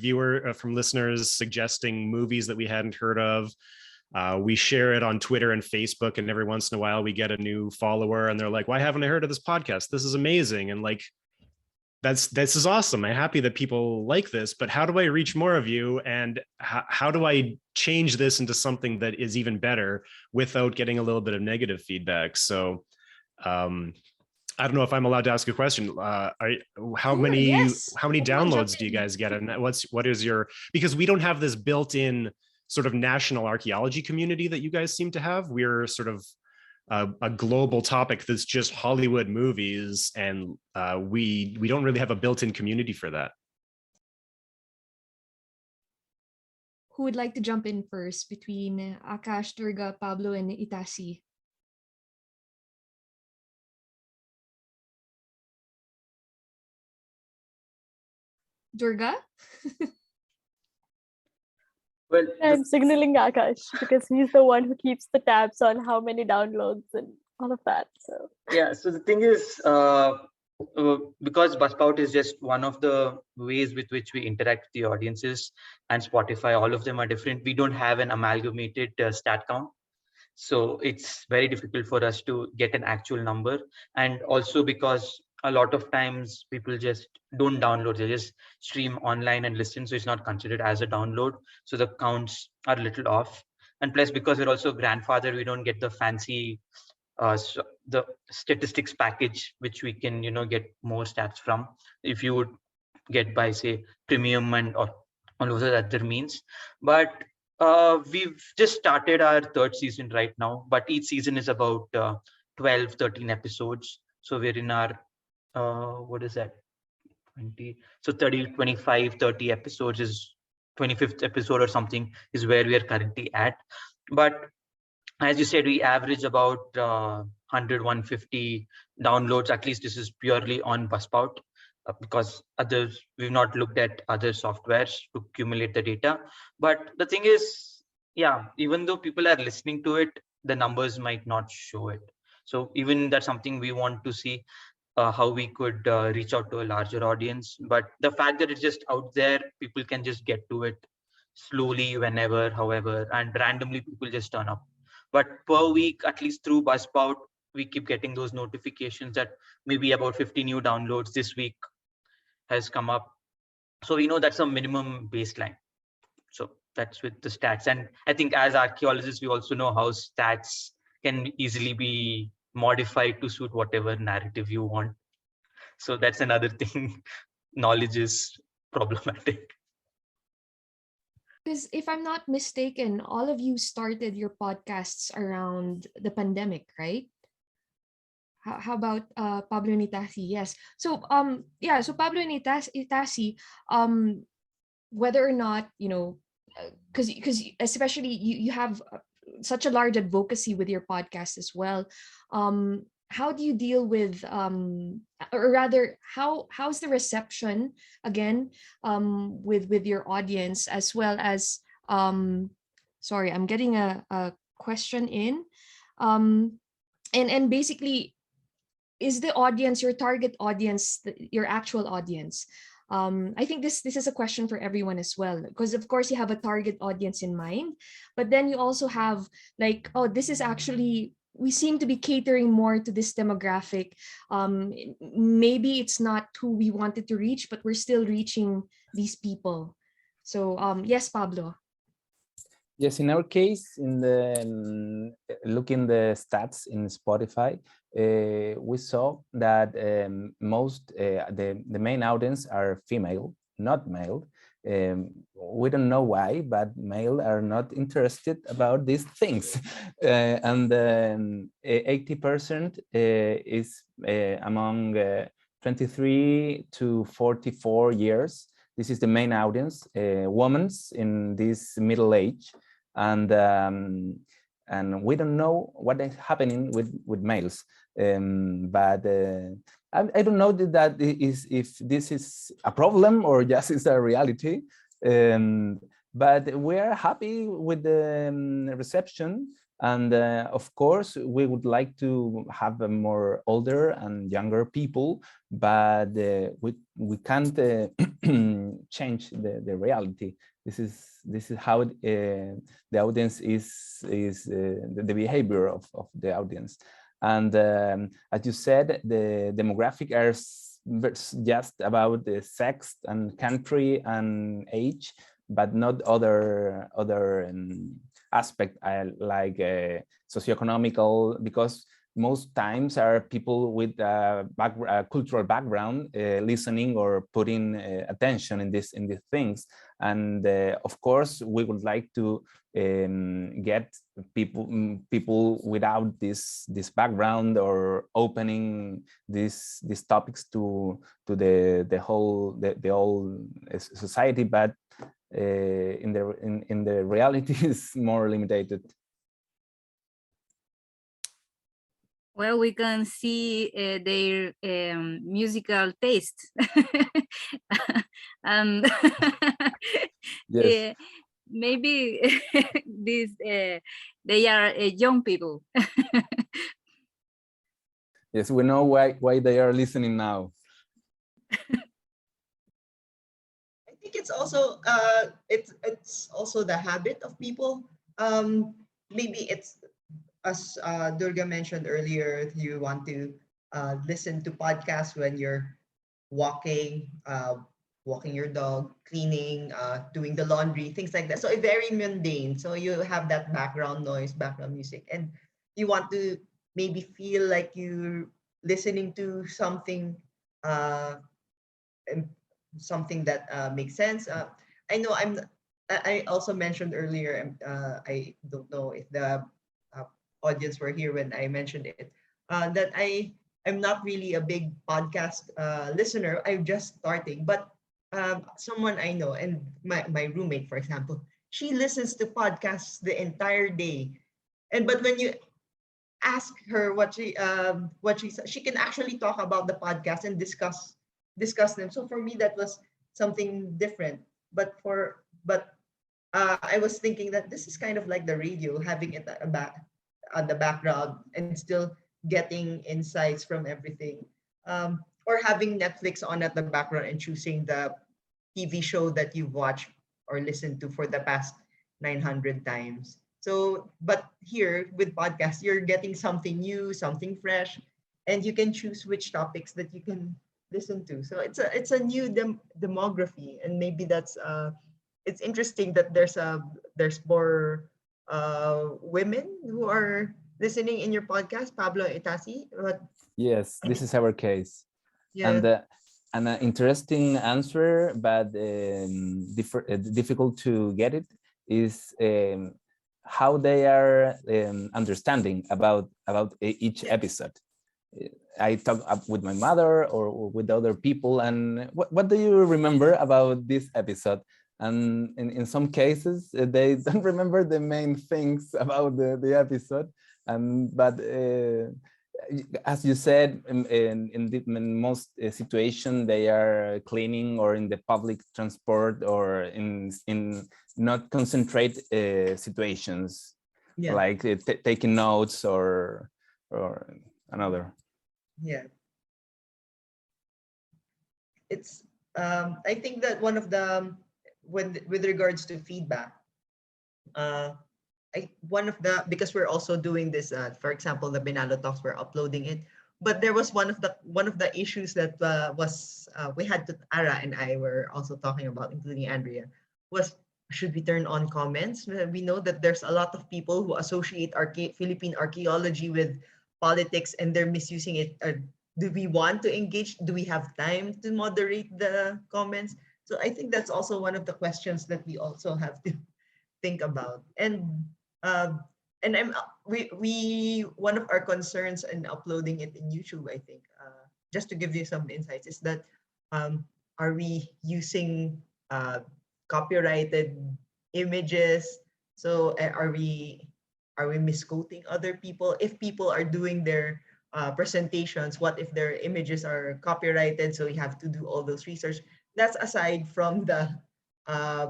from listeners suggesting movies that we hadn't heard of. We share it on Twitter and Facebook, and every once in a while we get a new follower and they're like, why haven't I heard of this podcast? This is amazing. And like, this is awesome. I'm happy that people like this, but how do I reach more of you? And how do I change this into something that is even better without getting a little bit of negative feedback? So, I don't know if I'm allowed to ask a question. How many downloads do you guys get? And what is your, because we don't have this built-in sort of national archaeology community that you guys seem to have. We're sort of a global topic that's just Hollywood movies, and we don't really have a built-in community for that. Who would like to jump in first between Akash, Durga, Pablo, and Itaci? Durga? Well, I'm signaling Akash because he's the one who keeps the tabs on how many downloads and all of that. So yeah, so the thing is, because Buzzsprout is just one of the ways with which we interact with the audiences, and Spotify, all of them are different. We don't have an amalgamated stat count. So it's very difficult for us to get an actual number. And also because a lot of times people just don't download, they just stream online and listen. So it's not considered as a download. So the counts are a little off. And plus, because we're also grandfather, we don't get the fancy the statistics package, which we can, get more stats from. If you would get by, say, premium and or all of the other means. But we've just started our third season right now, but each season is about 12, 13 episodes. So we're in our, what is that? 20. So 30, 25, 30 episodes is 25th episode or something is where we are currently at. But as you said, we average about 100, 150 downloads. At least this is purely on Buzzsprout, because others, we've not looked at other softwares to accumulate the data. But the thing is, yeah, even though people are listening to it, the numbers might not show it. So even that's something we want to see, how we could reach out to a larger audience. But the fact that it's just out there, people can just get to it slowly, whenever, however, and randomly people just turn up. But per week, at least through Buzzsprout, we keep getting those notifications that maybe about 50 new downloads this week has come up. So we know that's a minimum baseline. So that's with the stats. And I think as archaeologists, we also know how stats can easily be modified to suit whatever narrative you want. So that's another thing. Knowledge is problematic. Because if I'm not mistaken, all of you started your podcasts around the pandemic, right? How about Pablo and Itaci? Yes. So yeah, so Pablo and Itaci, whether or not, because especially you have such a large advocacy with your podcast as well. How do you deal with or rather how's the reception again with your audience, as well as sorry, I'm getting a question in, and basically, is the audience, your target audience, your actual audience? I think this is a question for everyone as well, because of course you have a target audience in mind, but then you also have like, oh, this is actually, we seem to be catering more to this demographic. Maybe it's not who we wanted to reach, but we're still reaching these people. So yes, Pablo. Yes, in our case, in the looking the stats in Spotify, we saw that most the main audience are female, not male. We don't know why, but male are not interested about these things, and 80% is among 23 to 44 years. This is the main audience, women in this middle age. And we don't know what is happening with males, but I don't know that if this is a problem or just is a reality. But we are happy with the reception, and of course we would like to have a more older and younger people, but we can't change the reality. This is how the audience is the behavior of the audience. And as you said, the demographic are just about the sex and country and age, but not other aspect like socioeconomical, because most times are people with a cultural background listening or putting attention in these things. And of course, we would like to get people without this background, or opening these topics to the whole society, but in the reality is more limited. Well, we can see their musical taste. And yes. maybe these they are young people. Yes, we know why they are listening now. I think it's also it's also the habit of people. Maybe it's, as Durga mentioned earlier, you want to listen to podcasts when you're walking, walking your dog, cleaning, doing the laundry, things like that. So very mundane. So you have that background noise, background music, and you want to maybe feel like you're listening to something, uh, and something that makes sense. I know I also mentioned earlier. I don't know if the uh, audience were here when I mentioned it. That I'm not really a big podcast listener. I'm just starting, but someone I know, and my roommate, for example, she listens to podcasts the entire day. And but when you ask her what she can actually talk about the podcast and discuss them. So for me, that was something different. But I was thinking that this is kind of like the radio, having it back on the background and still getting insights from everything. Or having Netflix on at the background and choosing the TV show that you've watched or listened to for the past 900 times. So, but here with podcasts, you're getting something new, something fresh, and you can choose which topics that you can listen to. So it's a new demography, and maybe that's it's interesting that there's more women who are listening in your podcast, Pablo and Itaci. But Yes, this is our case. yeah, And an interesting answer, but difficult to get it, is how they are understanding about each episode. I talk up with my mother or with other people, and what do you remember about this episode? And in some cases, they don't remember the main things about the episode, but as you said, in most situation, they are cleaning or in the public transport or in not concentrate situations, yeah, like taking notes or another. yeah. It's I think that one of the when with regards to feedback, uh, one of the, because we're also doing this, for example, the Binalot Talks, we're uploading it. But there was one of the issues that was we had to, Ara and I were also talking about, including Andrea, was should we turn on comments? We know that there's a lot of people who associate Philippine archaeology with politics, and they're misusing it. Do we want to engage? Do we have time to moderate the comments? So I think that's also one of the questions that we also have to think about. Um, and we one of our concerns in uploading it in YouTube, I think, just to give you some insights, is that are we using copyrighted images? So are we misquoting other people? If people are doing their presentations, what if their images are copyrighted? So we have to do all those research. That's aside from the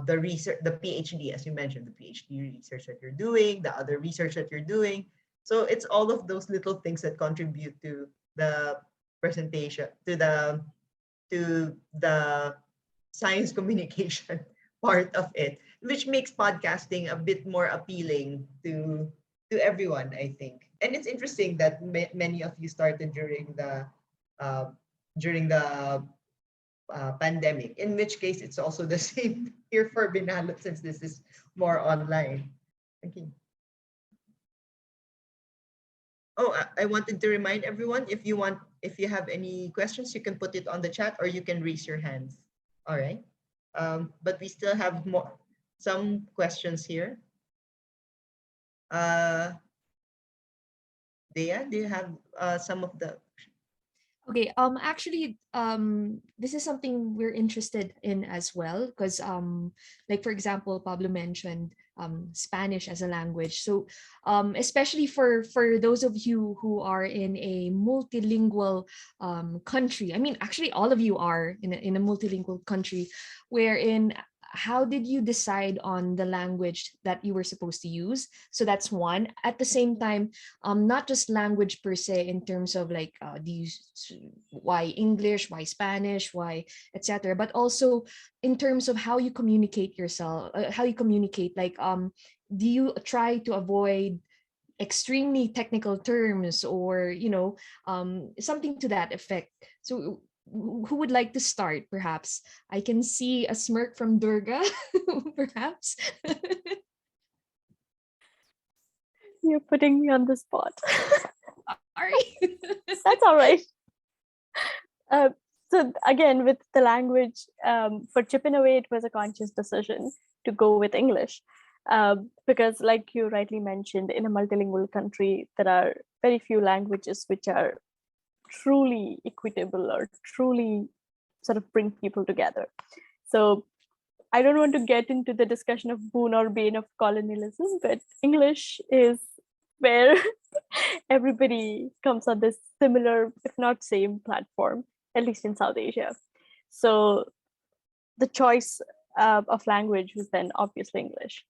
research, the PhD, as you mentioned, the PhD research that you're doing, the other research that you're doing. So it's all of those little things that contribute to the presentation, to the science communication part of it, which makes podcasting a bit more appealing to everyone, I think. And it's interesting that many of you started uh, during the pandemic, in which case it's also the same here for Binalot, since this is more online. Okay. Oh, I wanted to remind everyone, if you have any questions, you can put it on the chat or you can raise your hands. All right. But we still have some questions here. Dea, do you have some of the? Okay, actually, this is something we're interested in as well, because like for example, Pablo mentioned Spanish as a language. So especially for those of you who are in a multilingual country, I mean, actually all of you are in a multilingual country, wherein how did you decide on the language that you were supposed to use? So that's one. At the same time, not just language per se in terms of like why English, why Spanish, why etc., but also in terms of how you communicate yourself, how you communicate. Like, do you try to avoid extremely technical terms, or something to that effect? So who would like to start? Perhaps I can see a smirk from Durga. Perhaps. You're putting me on the spot. Sorry. That's all right. So again, with the language, for chipping away, it was a conscious decision to go with English. Because like you rightly mentioned, in a multilingual country, there are very few languages which are truly equitable or truly sort of bring people together. So I don't want to get into the discussion of boon or bane of colonialism, but English is where everybody comes on this similar, if not same platform, at least in South Asia. So the choice of language was then obviously English.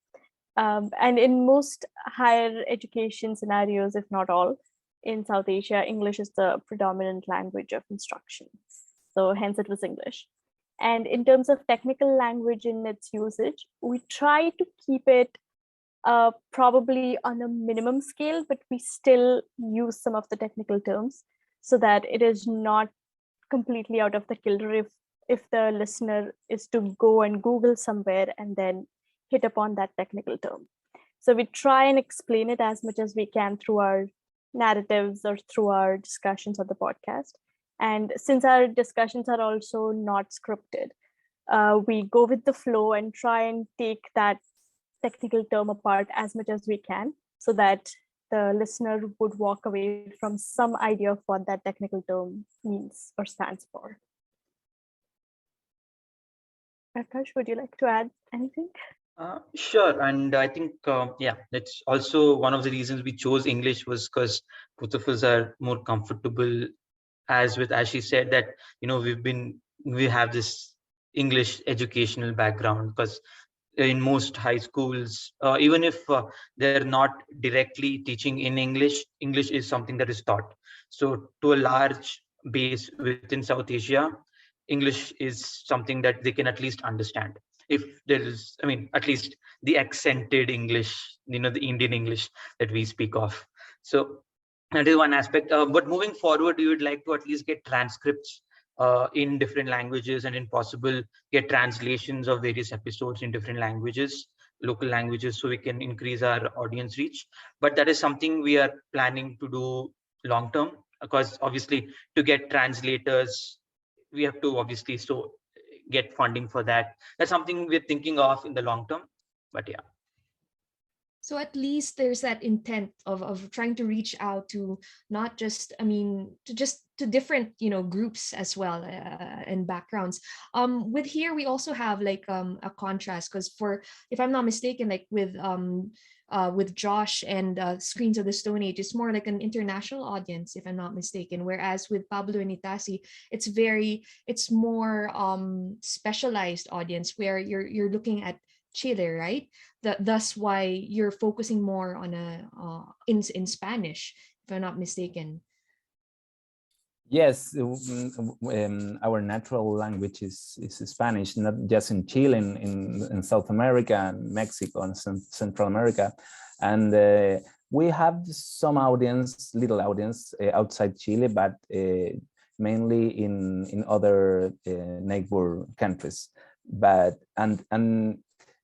And in most higher education scenarios, if not all, in South Asia, English is the predominant language of instruction. So hence it was English. And in terms of technical language in its usage, we try to keep it probably on a minimum scale, but we still use some of the technical terms so that it is not completely out of the kilter if the listener is to go and Google somewhere and then hit upon that technical term. So we try and explain it as much as we can through our narratives or through our discussions on the podcast. And since our discussions are also not scripted, we go with the flow and try and take that technical term apart as much as we can so that the listener would walk away from some idea of what that technical term means or stands for. Akash, would you like to add anything? Sure, and I think that's also one of the reasons we chose English was because both of us are more comfortable, as she said that we have this English educational background, because in most high schools, even if they're not directly teaching in English is something that is taught. So to a large base within South Asia, English is something that they can at least understand. If there is, at least the accented English, the Indian English that we speak of. So that is one aspect. But moving forward, we would like to at least get transcripts in different languages, and in possible get translations of various episodes in different languages, local languages, so we can increase our audience reach. But that is something we are planning to do long term, because obviously to get translators, we have to obviously get funding for that. That's something we're thinking of in the long term, but yeah. So at least there's that intent of trying to reach out to not just, to different, groups as well, and backgrounds. With here, we also have like a contrast, because if I'm not mistaken, like with Josh and Screens of the Stone Age, it's more like an international audience, if I'm not mistaken. Whereas with Pablo and Itaci, it's more specialized audience, where you're looking at Chile, right? Thus why you're focusing more on in Spanish, if I'm not mistaken. Yes, our natural language is Spanish, not just in Chile, in South America and Mexico and Central America. And we have some audience, little audience outside Chile, but mainly in other neighbor countries. But and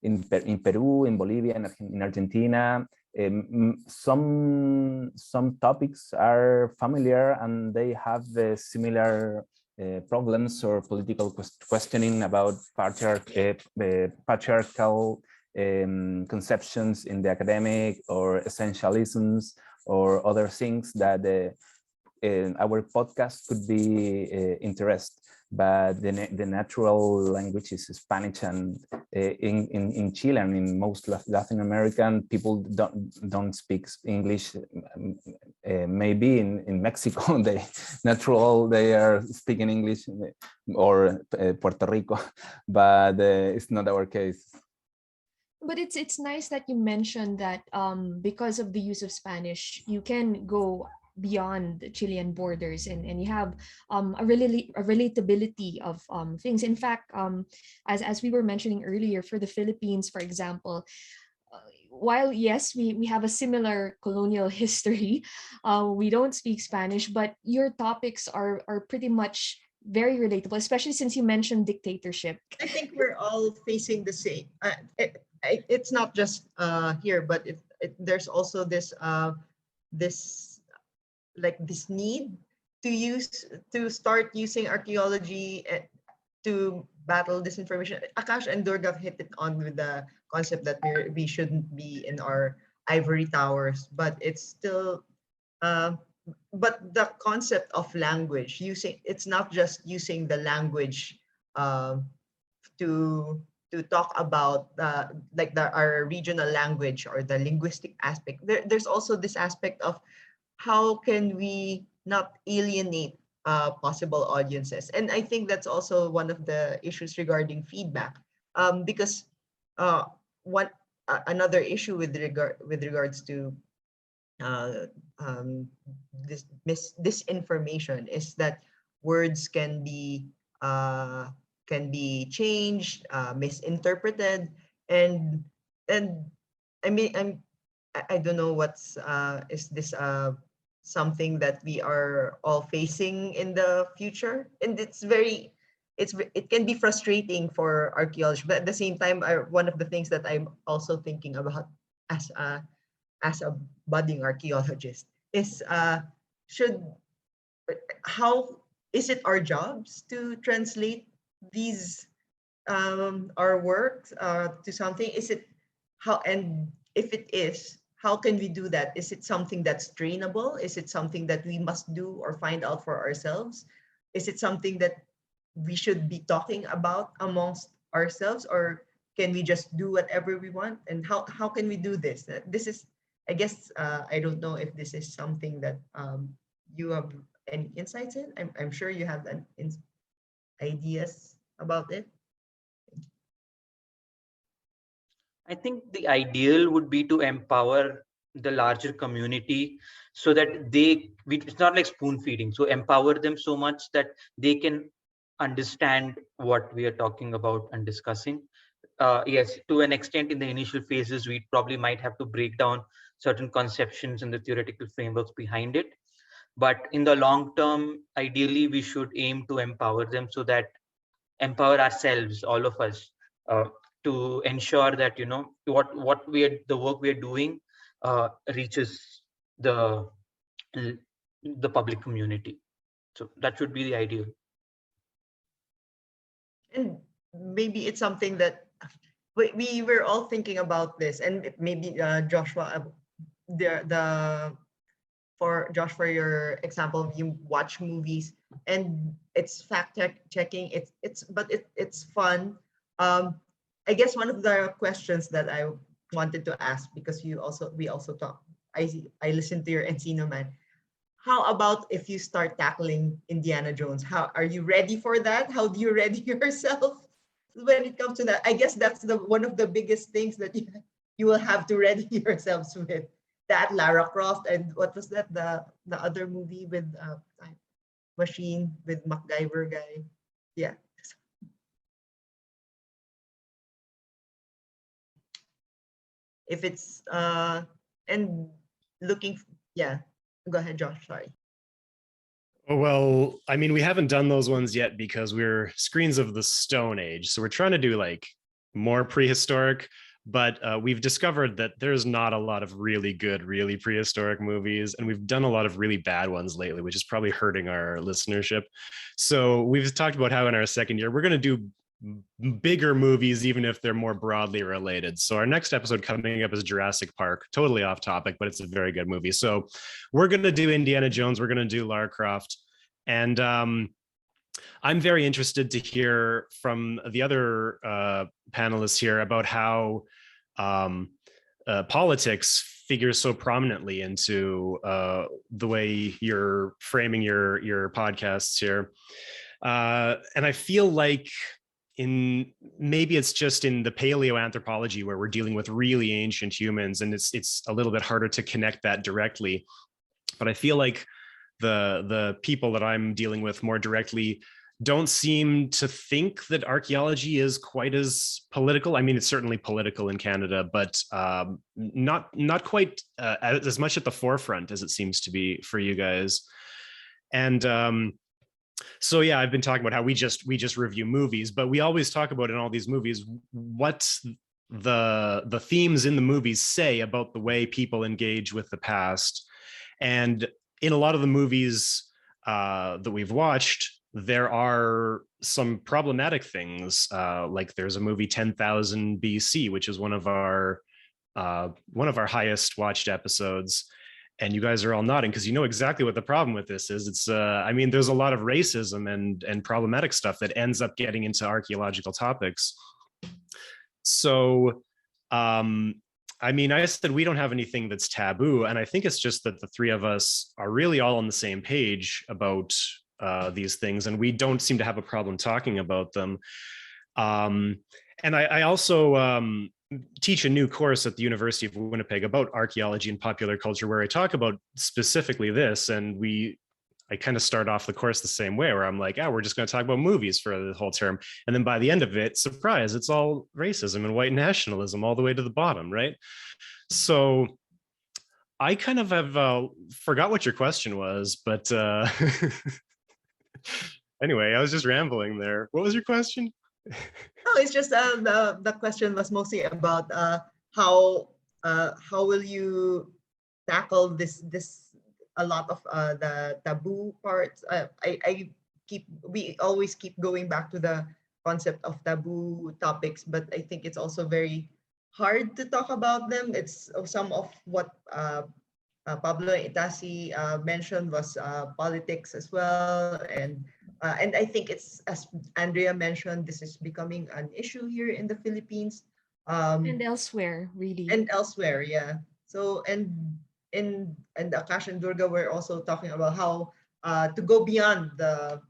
in Peru, in Bolivia, in Argentina, some topics are familiar, and they have similar problems or political questioning about patriarchal conceptions in the academic, or essentialisms, or other things that our podcast could be interest. But the natural language is Spanish, and in Chile and in most Latin American, people don't speak English maybe in Mexico, they are speaking English, or Puerto Rico, but it's not our case. But it's nice that you mentioned that because of the use of Spanish, you can go beyond the Chilean borders, and you have a relatability of things. In fact, as we were mentioning earlier, for the Philippines, for example, while yes, we have a similar colonial history, we don't speak Spanish, but your topics are pretty much very relatable, especially since you mentioned dictatorship. I think we're all facing the same. It's not just here, but there's also this this need to start using archaeology to battle disinformation. Akash and Durga hit it on with the concept that we shouldn't be in our ivory towers, but it's still but the concept of language, it's not just using the language to talk about our regional language or the linguistic aspect. There's also this aspect of how can we not alienate possible audiences, and I think that's also one of the issues regarding feedback, because another issue with regards to disinformation is that words can be changed, misinterpreted, and I mean I don't know is this something that we are all facing in the future, and it can be frustrating for archaeology, but at the same time, one of the things that I'm also thinking about as a budding archaeologist is how is it our jobs to translate these our works to something? Is it how, and if it is, how can we do that? Is it something that's trainable? Is it something that we must do or find out for ourselves? Is it something that we should be talking about amongst ourselves, or can we just do whatever we want? And how can we do this? This is, I guess, I don't know if this is something that you have any insights in. I'm sure you have ideas about it. I think the ideal would be to empower the larger community so that it's not like spoon feeding. So empower them so much that they can understand what we are talking about and discussing. Yes, to an extent, in the initial phases, we probably might have to break down certain conceptions and the theoretical frameworks behind it. But in the long term, ideally, we should aim to empower them, so that empower ourselves, all of us, to ensure that the work we are doing reaches the public community. So that should be the ideal. And maybe it's something that we were all thinking about this, and maybe Joshua, for your example, you watch movies and it's fact checking. It's fun. I guess one of the questions that I wanted to ask, because we also talk. I listened to your Encino Man. How about if you start tackling Indiana Jones? How are you ready for that? How do you ready yourself when it comes to that? I guess that's one of the biggest things that you will have to ready yourselves with. That Lara Croft, and what was that, the other movie with machine with MacGyver guy? Yeah. If it's and looking, yeah. Go ahead, Josh. Sorry. Well, I mean, we haven't done those ones yet because we're Screens of the Stone Age. So we're trying to do like more prehistoric, but we've discovered that there's not a lot of really good, really prehistoric movies. And we've done a lot of really bad ones lately, which is probably hurting our listenership. So we've talked about how in our second year, we're going to do bigger movies, even if they're more broadly related. So our next episode coming up is Jurassic Park, totally off topic, but it's a very good movie. So we're going to do Indiana Jones, we're going to do Lara Croft, and I'm very interested to hear from the other panelists here about how politics figures so prominently into the way you're framing your podcasts here. And I feel like maybe it's just in the paleoanthropology where we're dealing with really ancient humans, and it's a little bit harder to connect that directly. But I feel like the people that I'm dealing with more directly don't seem to think that archaeology is quite as political. I mean, it's certainly political in Canada, but not quite as much at the forefront as it seems to be for you guys. And so yeah, I've been talking about how we just review movies, but we always talk about in all these movies what the themes in the movies say about the way people engage with the past. And in a lot of the movies that we've watched, there are some problematic things. Like there's a movie 10,000 BC, which is one of our highest watched episodes. And you guys are all nodding because you know exactly what the problem with this is. It's, I mean, there's a lot of racism and problematic stuff that ends up getting into archaeological topics. So, I mean, I said we don't have anything that's taboo, and I think it's just that the three of us are really all on the same page about these things, and we don't seem to have a problem talking about them. And I also teach a new course at the University of Winnipeg about archaeology and popular culture, where I talk about specifically this, and I kind of start off the course the same way, where I'm like, we're just going to talk about movies for the whole term. And then by the end of it, surprise, it's all racism and white nationalism all the way to the bottom, right? So I kind of have forgot what your question was, but anyway, I was just rambling there. What was your question? No, it's just the question was mostly about how will you tackle this a lot of the taboo parts. We always keep going back to the concept of taboo topics, but I think it's also very hard to talk about them. It's some of what Pablo and Itaci mentioned was politics as well, and I think it's, as Andrea mentioned, this is becoming an issue here in the Philippines, and elsewhere, really. and elsewhere, yeah. So and Akash and Durga were also talking about how to go beyond the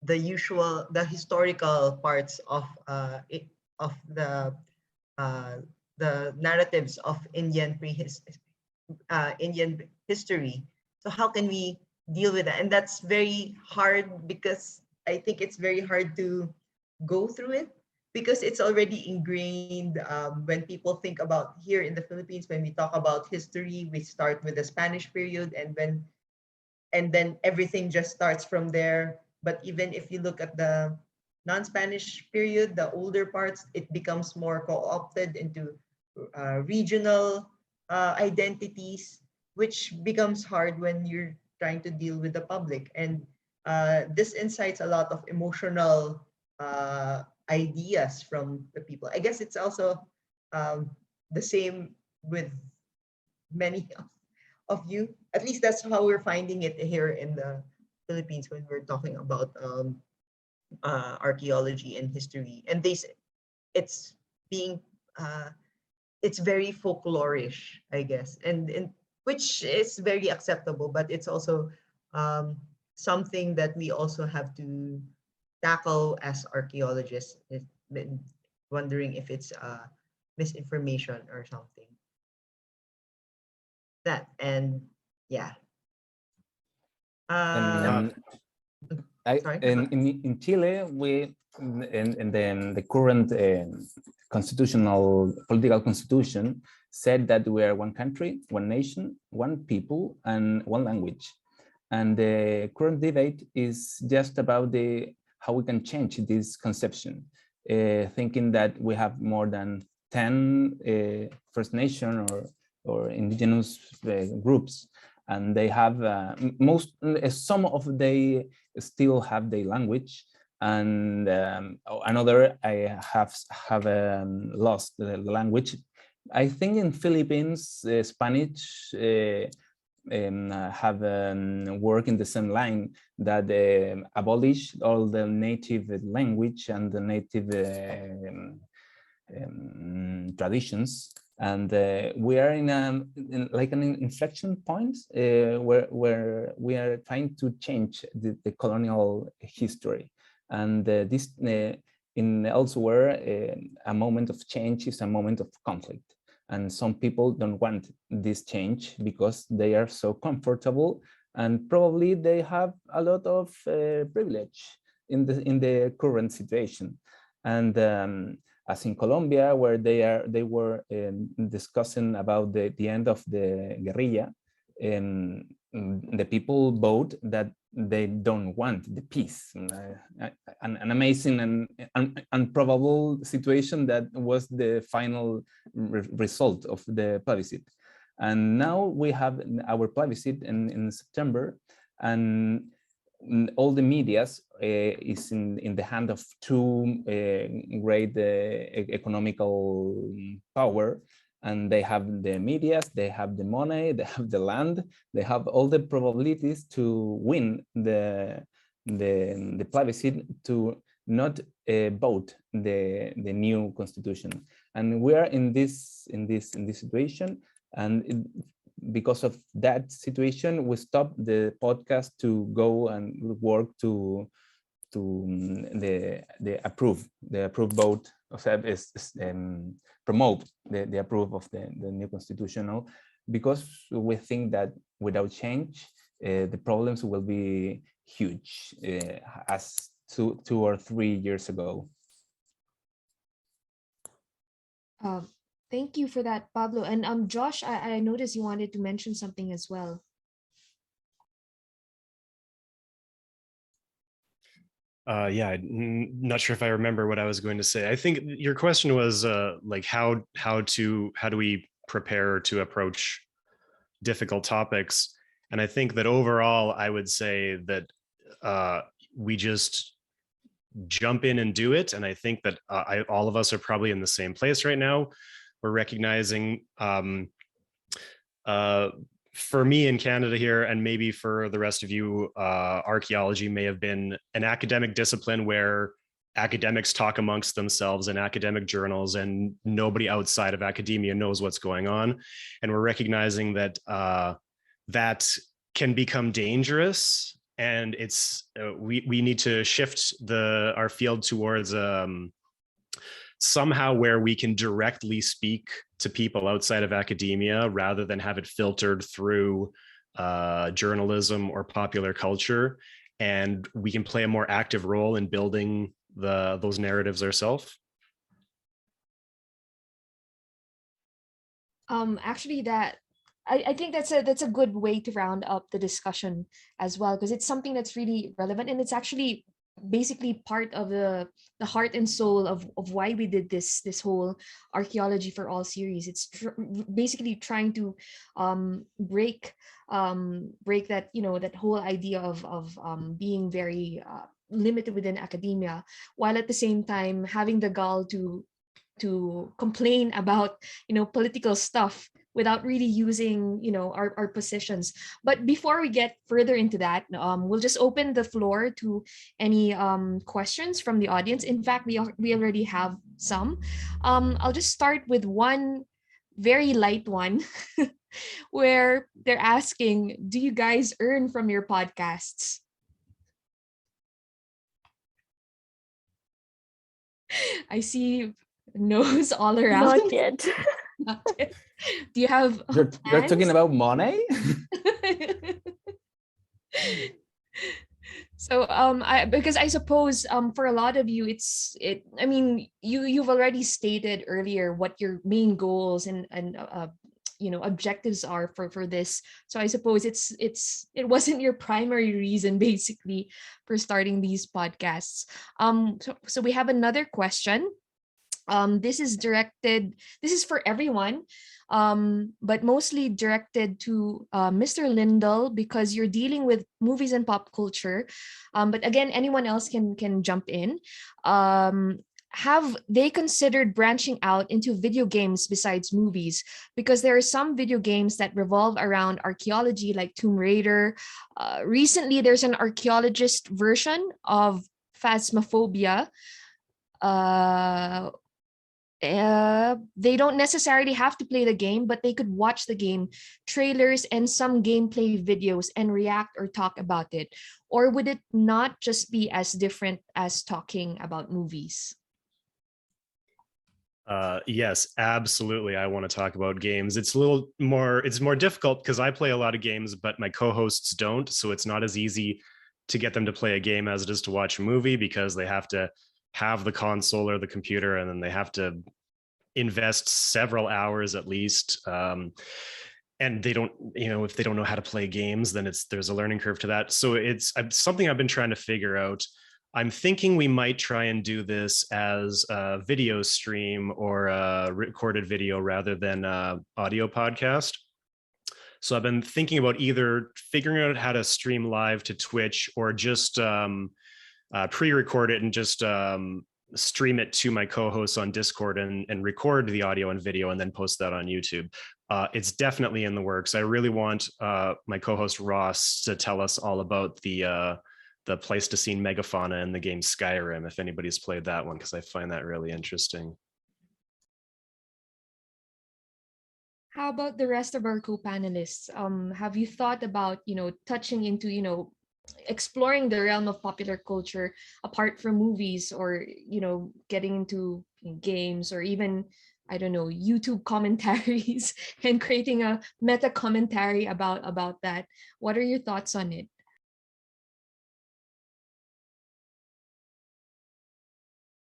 usual, the historical parts of the narratives of Indian Indian history. So how can we deal with that? And that's very hard, because I think it's very hard to go through it, because it's already ingrained. When people think about here in the Philippines, when we talk about history, we start with the Spanish period, and then everything just starts from there. But even if you look at the non-Spanish period, the older parts, it becomes more co-opted into regional identities, which becomes hard when you're trying to deal with the public. And this incites a lot of emotional ideas from the people. I guess it's also the same with many of you. At least that's how we're finding it here in the Philippines when we're talking about archaeology and history. And it's being it's very folklorish, I guess, and which is very acceptable, but it's also something that we also have to tackle as archaeologists. It's been wondering if it's misinformation or something. That, and yeah. Sorry? In Chile, we in the current political constitution said that we are one country, one nation, one people, and one language. And the current debate is just about how we can change this conception, thinking that we have more than 10 First Nation or indigenous groups, and they have some of they still have their language, and another I have lost the language. I think in Philippines, Spanish have work in the same line, that abolish all the native language and the native traditions. And we are in like an inflection point where we are trying to change the colonial history. And this in elsewhere, a moment of change is a moment of conflict. And some people don't want this change because they are so comfortable, and probably they have a lot of privilege in the current situation. And as in Colombia, where they were discussing about the end of the guerrilla, the people vote that they don't want the peace. An amazing and improbable situation that was the final result of the plebiscite. And now we have our plebiscite in September, and all the medias is in the hand of two great economical power, and they have the medias, they have the money, they have the land, they have all the probabilities to win the plebiscite to not vote the new constitution. And we are in this situation, and because of that situation, we stopped the podcast to go and work to the approve vote of promote the approve of the new constitutional, because we think that without change the problems will be huge, as 2 or 3 years ago. Thank you for that, Pablo. And Josh, I noticed you wanted to mention something as well. Yeah, I'm not sure if I remember what I was going to say. I think your question was like how do we prepare to approach difficult topics? And I think that overall, I would say that we just jump in and do it. And I think that all of us are probably in the same place right now. We're recognizing, for me in Canada here, and maybe for the rest of you, archaeology may have been an academic discipline where academics talk amongst themselves in academic journals, and nobody outside of academia knows what's going on. And we're recognizing that that can become dangerous, and it's we need to shift our field towards somehow where we can directly speak to people outside of academia rather than have it filtered through journalism or popular culture, and we can play a more active role in building those narratives ourselves. Actually, I think that's a good way to round up the discussion as well, because it's something that's really relevant, and it's actually basically part of the heart and soul of why we did this whole Archaeology for All series. It's basically trying to break that, that whole idea of being very limited within academia, while at the same time having the gall to complain about political stuff without really using our positions. But before we get further into that, we'll just open the floor to any questions from the audience. In fact, we already have some. I'll just start with one very light one where they're asking, do you guys earn from your podcasts? I see no's all around. Not yet. Not yet. Do you have You're talking about money? So because I suppose for a lot of you I mean you've already stated earlier what your main goals and objectives are for this. So I suppose it wasn't your primary reason basically for starting these podcasts. So we have another question. This is for everyone, but mostly directed to Mr. Lindell, because you're dealing with movies and pop culture. But again, anyone else can jump in. Have they considered branching out into video games besides movies? Because there are some video games that revolve around archaeology, like Tomb Raider. Recently, there's an archaeologist version of Phasmophobia. they don't necessarily have to play the game, but they could watch the game, trailers, and some gameplay videos and react or talk about it? Or would it not just be as different as talking about movies? Yes, absolutely. I want to talk about games. It's more difficult because I play a lot of games, but my co-hosts don't. So it's not as easy to get them to play a game as it is to watch a movie, because they have to have the console or the computer, and then they have to invest several hours at least. And they don't, if they don't know how to play games, then there's a learning curve to that. So it's something I've been trying to figure out. I'm thinking we might try and do this as a video stream or a recorded video rather than an audio podcast. So I've been thinking about either figuring out how to stream live to Twitch, or just pre-record it and just stream it to my co-hosts on Discord and record the audio and video and then post that on YouTube. It's definitely in the works. I really want my co-host Ross to tell us all about the Pleistocene megafauna in the game Skyrim, if anybody's played that one, because I find that really interesting. How about the rest of our co-panelists? Have you thought about, touching into, exploring the realm of popular culture apart from movies, or, getting into games, or even, I don't know, YouTube commentaries and creating a meta commentary about that? What are your thoughts on it?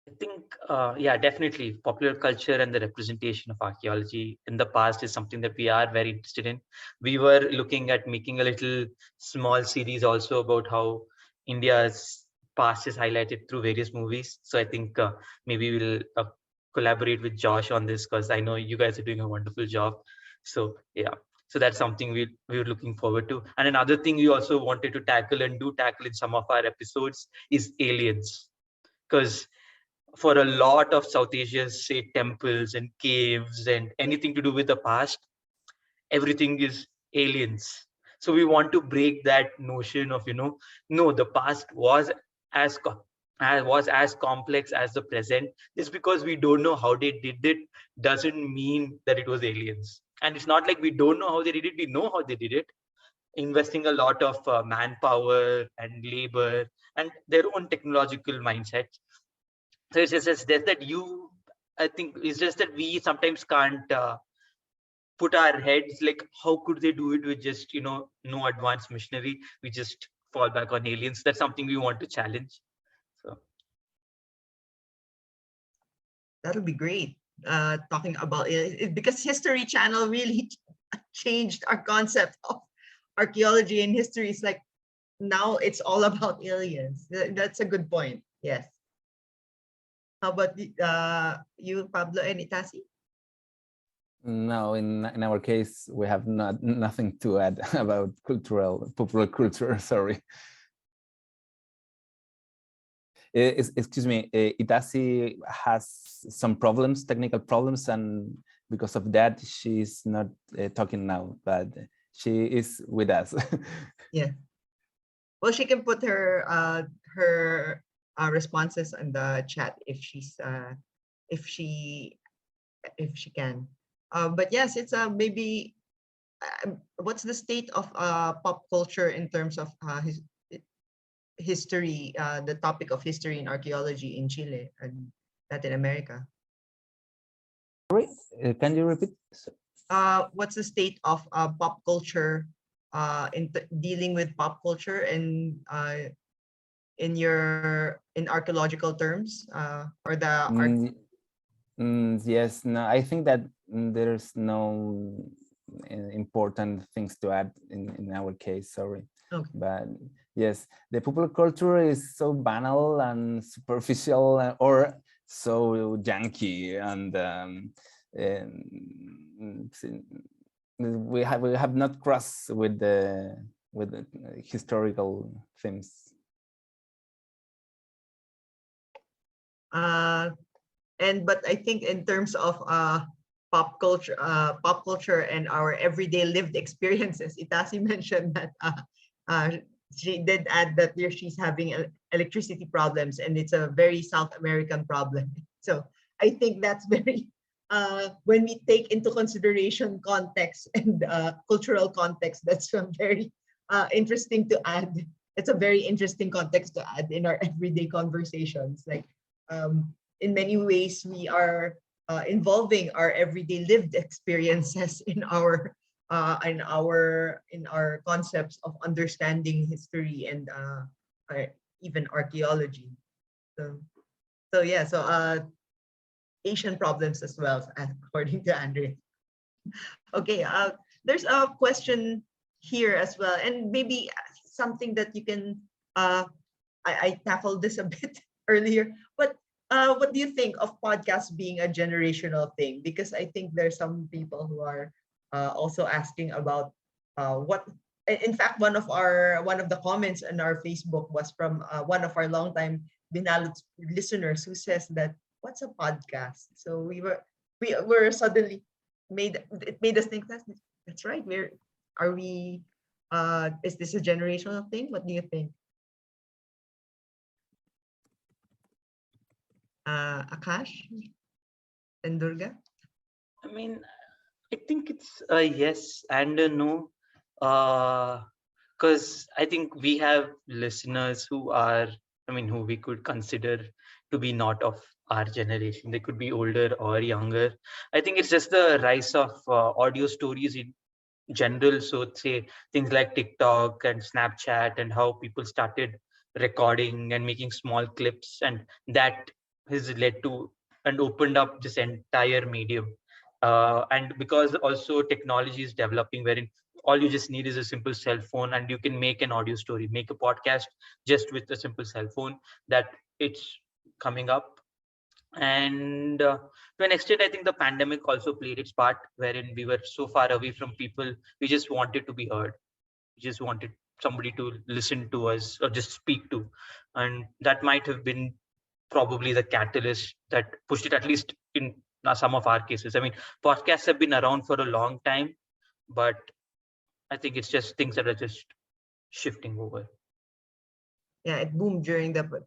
I think, yeah, definitely popular culture and the representation of archaeology in the past is something that we are very interested in. We were looking at making a little small series also about how India's past is highlighted through various movies. So I think maybe we'll collaborate with Josh on this, because I know you guys are doing a wonderful job. So yeah, so that's something we're looking forward to. And another thing we also wanted to tackle and do tackle in some of our episodes is aliens, because for a lot of South Asia's, say, temples and caves and anything to do with the past, everything is aliens. So we want to break that notion of, no, the past was as complex as the present. Just because we don't know how they did it doesn't mean that it was aliens. And it's not like we don't know how they did it. We know how they did it, investing a lot of manpower and labor and their own technological mindsets. So it's just that I think it's just that we sometimes can't put our heads like, how could they do it with just, no advanced machinery? We just fall back on aliens. That's something we want to challenge. So that'll be great. Talking about it, because History Channel really changed our concept of archaeology and history. It's like, now it's all about aliens. That's a good point. Yes. How about you, Pablo and Itaci? No, in our case, we have nothing to add about popular culture. Sorry. Excuse me, Itaci has some problems, technical problems, and because of that, she's not talking now, but she is with us. Yeah. Well, she can put her responses in the chat if she can. But yes, it's maybe what's the state of pop culture in terms of history, the topic of history and archaeology in Chile and Latin America? Sorry, can you repeat? What's the state of pop culture in dealing with pop culture and in archaeological terms, or the yes, no, I think that there's no important things to add in our case. Sorry. Okay. But yes, the popular culture is so banal and superficial, or so junky, and we have not crossed with the historical themes. But I think in terms of pop culture and our everyday lived experiences, Itaci mentioned that she did add that she's having electricity problems, and it's a very South American problem. So I think that's very, when we take into consideration context and cultural context, that's a very interesting to add. It's a very interesting context to add in our everyday conversations. Like, in many ways, we are involving our everyday lived experiences in our concepts of understanding history and even archaeology. So yeah, so Asian problems as well, according to Andre. Okay, there's a question here as well, and maybe something that you can. I tackled this a bit earlier, but what do you think of podcasts being a generational thing? Because I think there's some people who are also asking about what. In fact, one of the comments in our Facebook was from one of our longtime Binalot listeners who says that, what's a podcast? So we were suddenly made us think that's right. Is this a generational thing? What do you think? Akash and Durga? I mean, I think it's a yes and a no. Because I think we have listeners who are, who we could consider to be not of our generation. They could be older or younger. I think it's just the rise of audio stories in general. So say things like TikTok and Snapchat, and how people started recording and making small clips, and that has led to and opened up this entire medium. And because also technology is developing, wherein all you just need is a simple cell phone and you can make an audio story, make a podcast just with a simple cell phone, that it's coming up. And to an extent, I think the pandemic also played its part, wherein we were so far away from people. We just wanted to be heard. We just wanted somebody to listen to us or just speak to. And that might have been probably the catalyst that pushed it, at least in some of our cases. Podcasts have been around for a long time, but I think it's just things that are just shifting over. Yeah, it boomed during the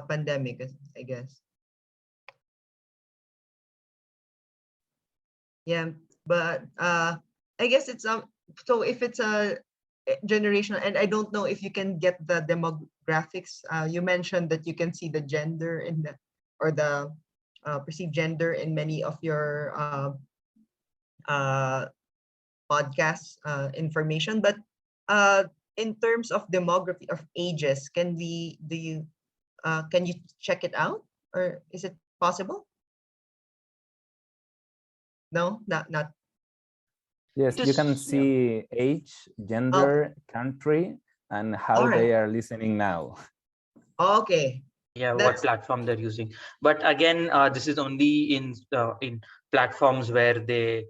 pandemic, I guess. Yeah, but I guess it's so if it's a generational, and I don't know if you can get the demographics. You mentioned that you can see the gender in the, or the perceived gender in many of your podcast information, but in terms of demography of ages, can you check it out, or is it possible? No, not. Yes, you can Just, see age, gender, country, and how All right. they are listening now. Okay. yeah, what That's platform they're using. But again, this is only in platforms where they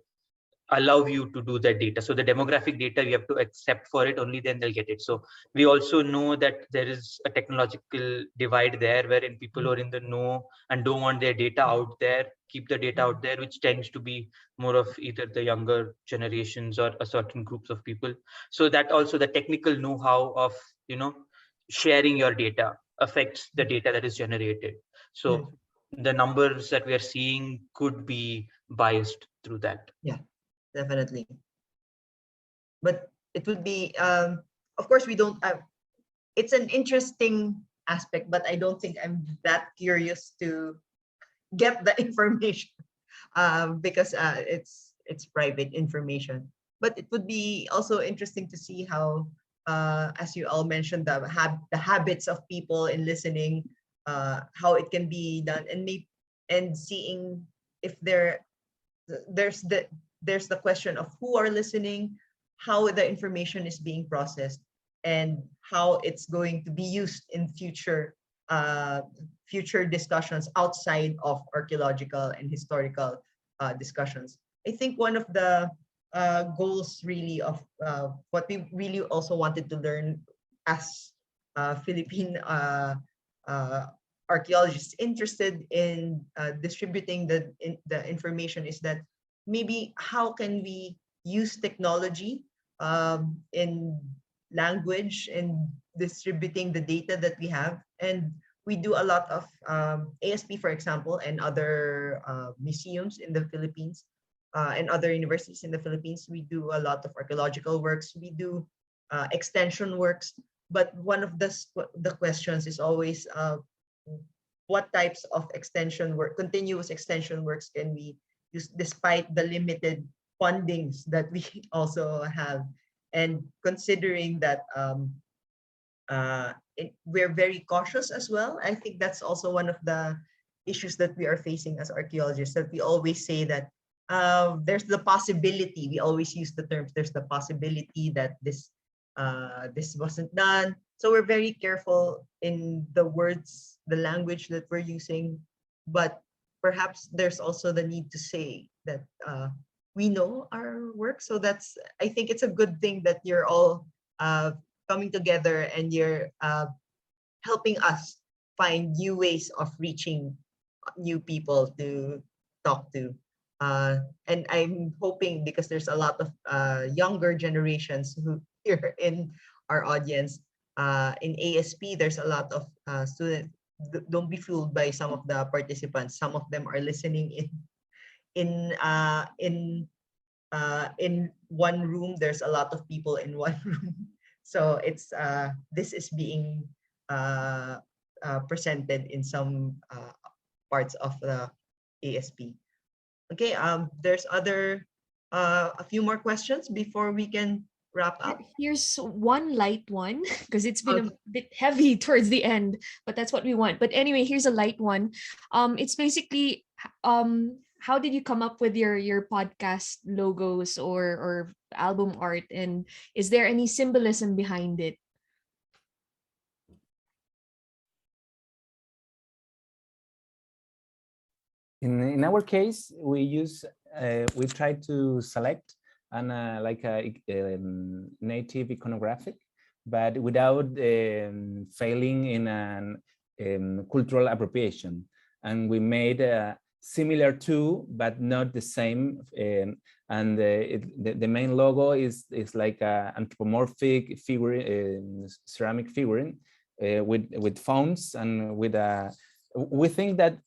allow you to do that data. So the demographic data, you have to accept for it, only then they'll get it. So we also know that there is a technological divide there, wherein people who are in the know and don't want their data out there, keep the data out there, which tends to be more of either the younger generations or a certain groups of people. So that also the technical know-how of, sharing your data affects the data that is generated. So the numbers that we are seeing could be biased through that. Yeah, definitely. But it would be, of course, we don't. It's an interesting aspect, but I don't think I'm that curious to get the information, because it's private information. But it would be also interesting to see how, as you all mentioned, the habits of people in listening, how it can be done, and seeing if there's the question of who are listening, how the information is being processed, and how it's going to be used in future discussions outside of archaeological and historical discussions. I think one of the goals really of what we really also wanted to learn as Philippine archaeologists interested in distributing the information is that maybe how can we use technology in language and distributing the data that we have, and we do a lot of ASP, for example, and other museums in the Philippines and other universities in the Philippines. We do a lot of archaeological works. We do extension works. But one of the questions is always what types of extension work, continuous extension works can we use despite the limited fundings that we also have, and considering that we're very cautious as well. I think that's also one of the issues that we are facing as archaeologists, that we always say that there's the possibility, we always use the terms, there's the possibility that this wasn't done. So we're very careful in the words, the language that we're using, but perhaps there's also the need to say that we know our work. So that's, I think it's a good thing that you're all coming together and you're helping us find new ways of reaching new people to talk to. And I'm hoping, because there's a lot of younger generations who here in our audience, in ASP, there's a lot of students. Don't be fooled by some of the participants. Some of them are listening in one room. There's a lot of people in one room. So it's this is being presented in some parts of the ASP. Okay, there's a few more questions before we can wrap up. Here's one light one, because it's been a bit heavy towards the end, but that's what we want. But anyway, here's a light one. It's basically how did you come up with your podcast logos or album art, and is there any symbolism behind it? In our case, we try to select like a native iconographic, but without failing in an cultural appropriation. And we made similar to, but not the same. And the main logo is like an anthropomorphic figurine, ceramic figurine with phones and with a. We think that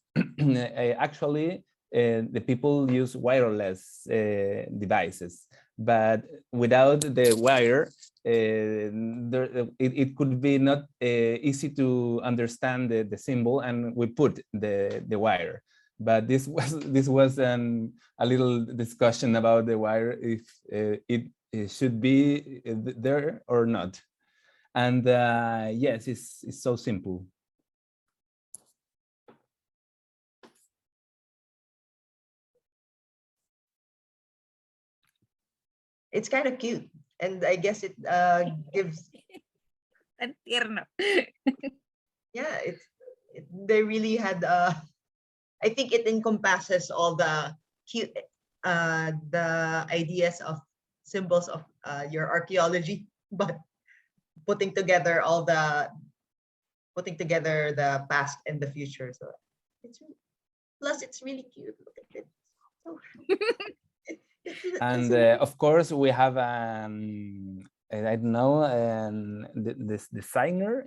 actually the people use wireless devices, but without the wire, it could be not easy to understand the symbol, and we put the wire. But this was a little discussion about the wire, if it should be there or not. And yes, it's so simple. It's kind of cute, and I guess it gives. Yeah, they really had. I think it encompasses all the cute, the ideas of symbols of your archaeology, but putting together the past and the future. So it's really cute. Look at it. So, and of course, we have I don't know, this designer,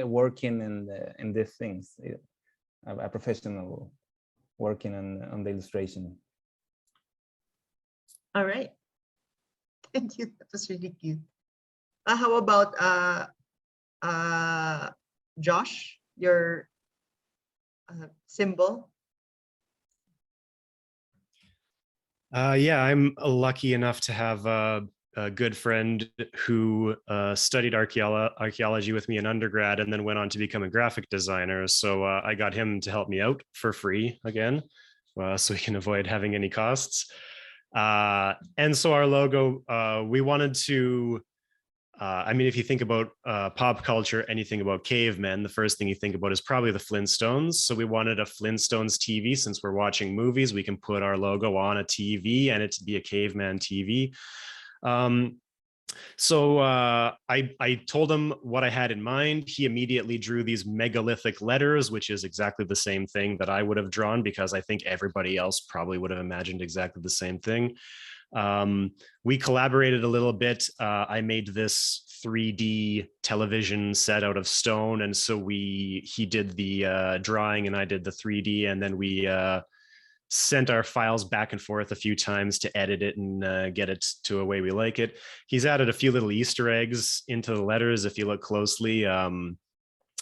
working in these things, a professional working on the illustration. All right, thank you. That was really cute. How about Josh, your symbol? Yeah, I'm lucky enough to have a good friend who studied archaeology with me in undergrad and then went on to become a graphic designer. So I got him to help me out for free again, so we can avoid having any costs. And so our logo, we wanted to, I mean, if you think about pop culture, anything about cavemen, the first thing you think about is probably the Flintstones. So we wanted a Flintstones TV. Since we're watching movies, we can put our logo on a TV and it to be a caveman TV. So I told him what I had in mind. He immediately drew these megalithic letters, which is exactly the same thing that I would have drawn, because I think everybody else probably would have imagined exactly the same thing. We collaborated a little bit. I made this 3D television set out of stone, and so he did the drawing and I did the 3D, and then we sent our files back and forth a few times to edit it and get it to a way we like it. He's added a few little Easter eggs into the letters. If you look closely,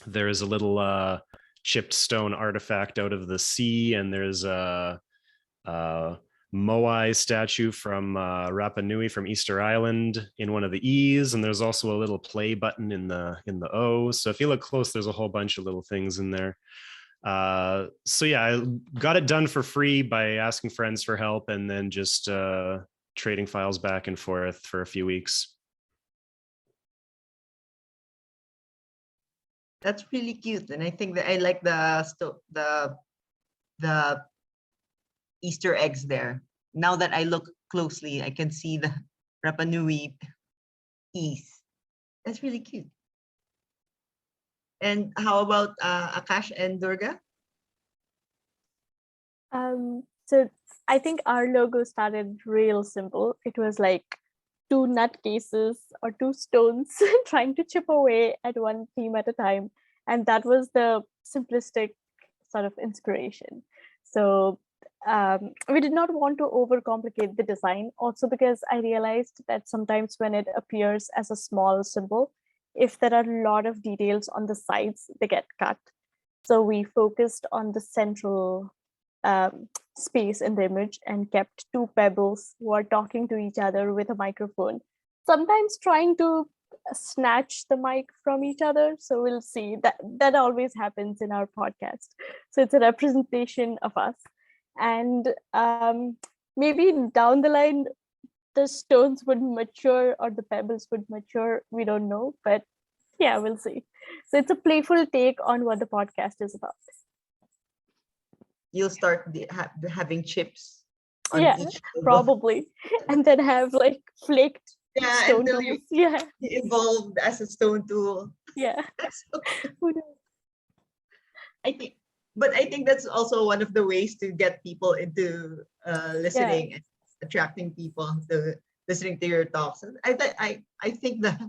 there is a little chipped stone artifact out of the sea, and there's a Moai statue from Rapa Nui from Easter Island in one of the E's, and there's also a little play button in the O. So if you look close, there's a whole bunch of little things in there. So yeah, I got it done for free by asking friends for help and then just trading files back and forth for a few weeks. That's really cute, and I think that I like the Easter eggs there. Now that I look closely, I can see the Rapa Nui E's. That's really cute. And how about Akash and Durga? So I think our logo started real simple. It was like two nutcases or two stones trying to chip away at one theme at a time. And that was the simplistic sort of inspiration. So we did not want to overcomplicate the design, also because I realized that sometimes when it appears as a small symbol, if there are a lot of details on the sides, they get cut. So we focused on the central space in the image and kept two pebbles who are talking to each other with a microphone, sometimes trying to snatch the mic from each other. So we'll see that always happens in our podcast. So it's a representation of us. And maybe down the line, the stones would mature or the pebbles would mature. We don't know, but yeah, we'll see. So it's a playful take on what the podcast is about. You'll start having chips on Yeah, each probably. And then have like flaked stone until tools. you evolved as a stone tool. Yeah. So, I think that's also one of the ways to get people into listening and attracting people to listening to your talks. And I think that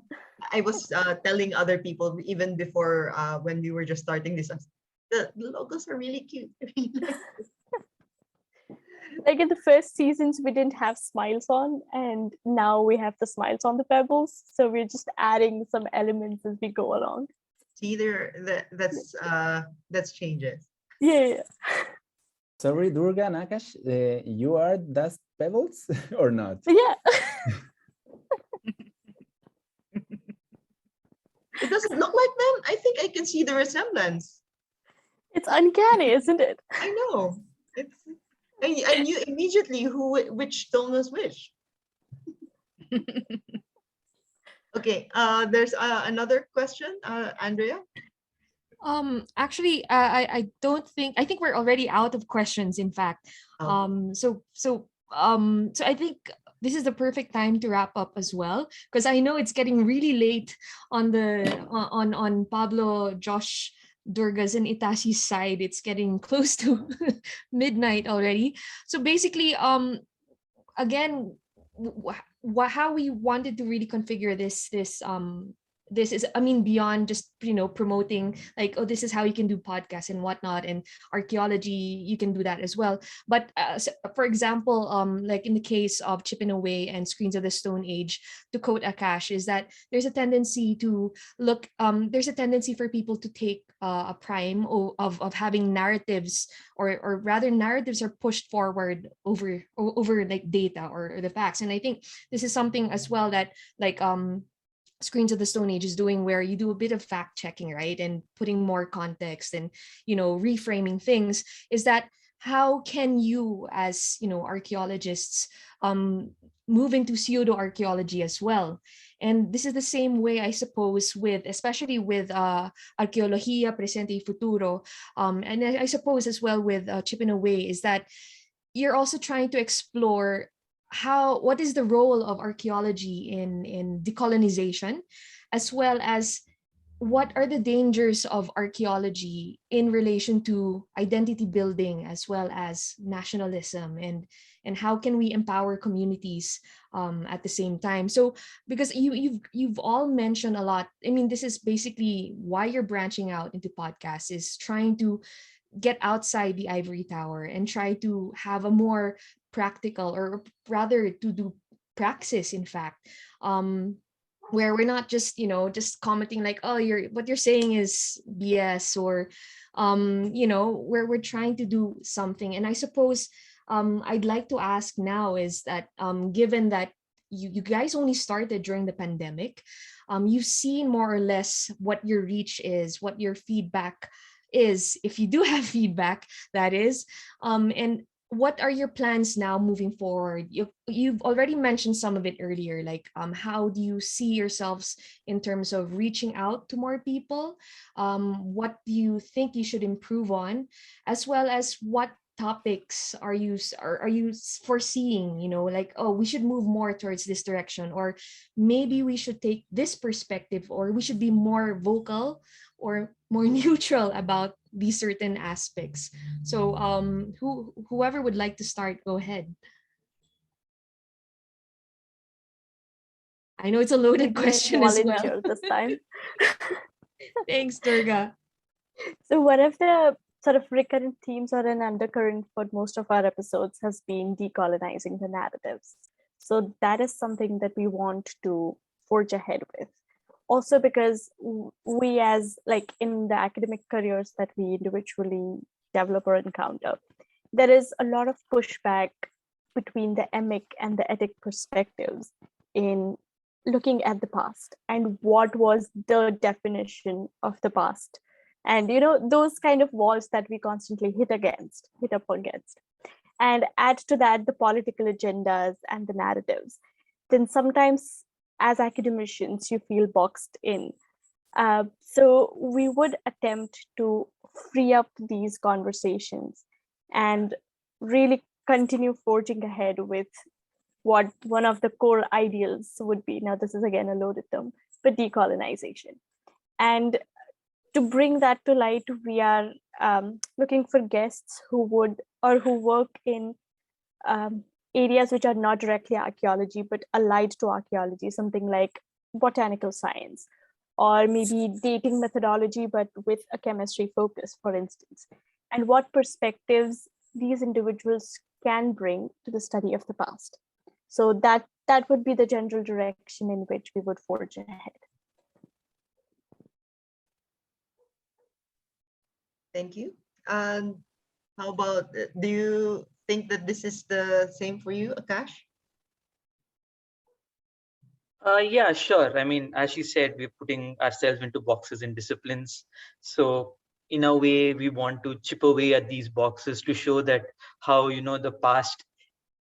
I was telling other people even before when we were just starting this, the logos are really cute. Like in the first seasons, we didn't have smiles on, and now we have the smiles on the pebbles. So we're just adding some elements as we go along. See that's changes. Yeah. Sorry, Durga and Akash, you are dust pebbles or not? Yeah. It doesn't look like them. I think I can see the resemblance. It's uncanny, isn't it? I know. I knew immediately which stone was which. Okay, there's another question, Andrea. Actually, I think we're already out of questions, in fact. So I think this is the perfect time to wrap up as well, because I know it's getting really late on on Pablo, Josh, Durga's and Itaci's side. It's getting close to midnight already. So basically, again, how we wanted to really configure this is, I mean, beyond just, promoting like, oh, this is how you can do podcasts and whatnot, and archaeology, you can do that as well. But for example, like in the case of Chipping Away and Screens of the Stone Age, to quote Akash, is that there's a tendency to there's a tendency for people to take a prime of having narratives, or rather narratives are pushed forward over like data or the facts. And I think this is something as well that like Screens of the Stone Age is doing, where you do a bit of fact checking, right, and putting more context and reframing things. Is that how can you, as archaeologists, move into pseudo archaeology as well? And this is the same way, I suppose, especially with Arqueología Presente y Futuro, and I suppose as well with Chipping Away, is that you're also trying to explore what is the role of archaeology in decolonization, as well as what are the dangers of archaeology in relation to identity building as well as nationalism, and how can we empower communities at the same time? So because you've all mentioned a lot. I mean, this is basically why you're branching out into podcasts, is trying to get outside the ivory tower and try to have a more practical, or rather to do praxis, in fact, where we're not just, just commenting like, oh, what you're saying is BS, or where we're trying to do something. And I suppose I'd like to ask now is that, given that you guys only started during the pandemic, you've seen more or less what your reach is, what your feedback is, if you do have feedback, that is, and what are your plans now moving forward? You've already mentioned some of it earlier, like how do you see yourselves in terms of reaching out to more people? What do you think you should improve on, as well as what topics are you foreseeing, like, oh, we should move more towards this direction, or maybe we should take this perspective, or we should be more vocal or more neutral about these certain aspects. So whoever would like to start, go ahead. I know it's a loaded Maybe I question as well. volunteer this time. Thanks, Durga. So one of the sort of recurrent themes or an undercurrent for most of our episodes has been decolonizing the narratives. So that is something that we want to forge ahead with. Also because we, as like in the academic careers that we individually develop or encounter, there is a lot of pushback between the emic and the etic perspectives in looking at the past and what was the definition of the past. And those kind of walls that we constantly hit up against. And add to that the political agendas and the narratives. Then sometimes as academicians, you feel boxed in. So we would attempt to free up these conversations and really continue forging ahead with what one of the core ideals would be. Now, this is again a loaded term, but decolonization. And to bring that to light, we are looking for guests who work in areas which are not directly archaeology, but allied to archaeology, something like botanical science, or maybe dating methodology, but with a chemistry focus, for instance, and what perspectives these individuals can bring to the study of the past. So that would be the general direction in which we would forge ahead. Thank you. How about, do you think that this is the same for you, Akash? Yeah, sure. I mean, as she said, we're putting ourselves into boxes and disciplines. So in a way, we want to chip away at these boxes to show that how, the past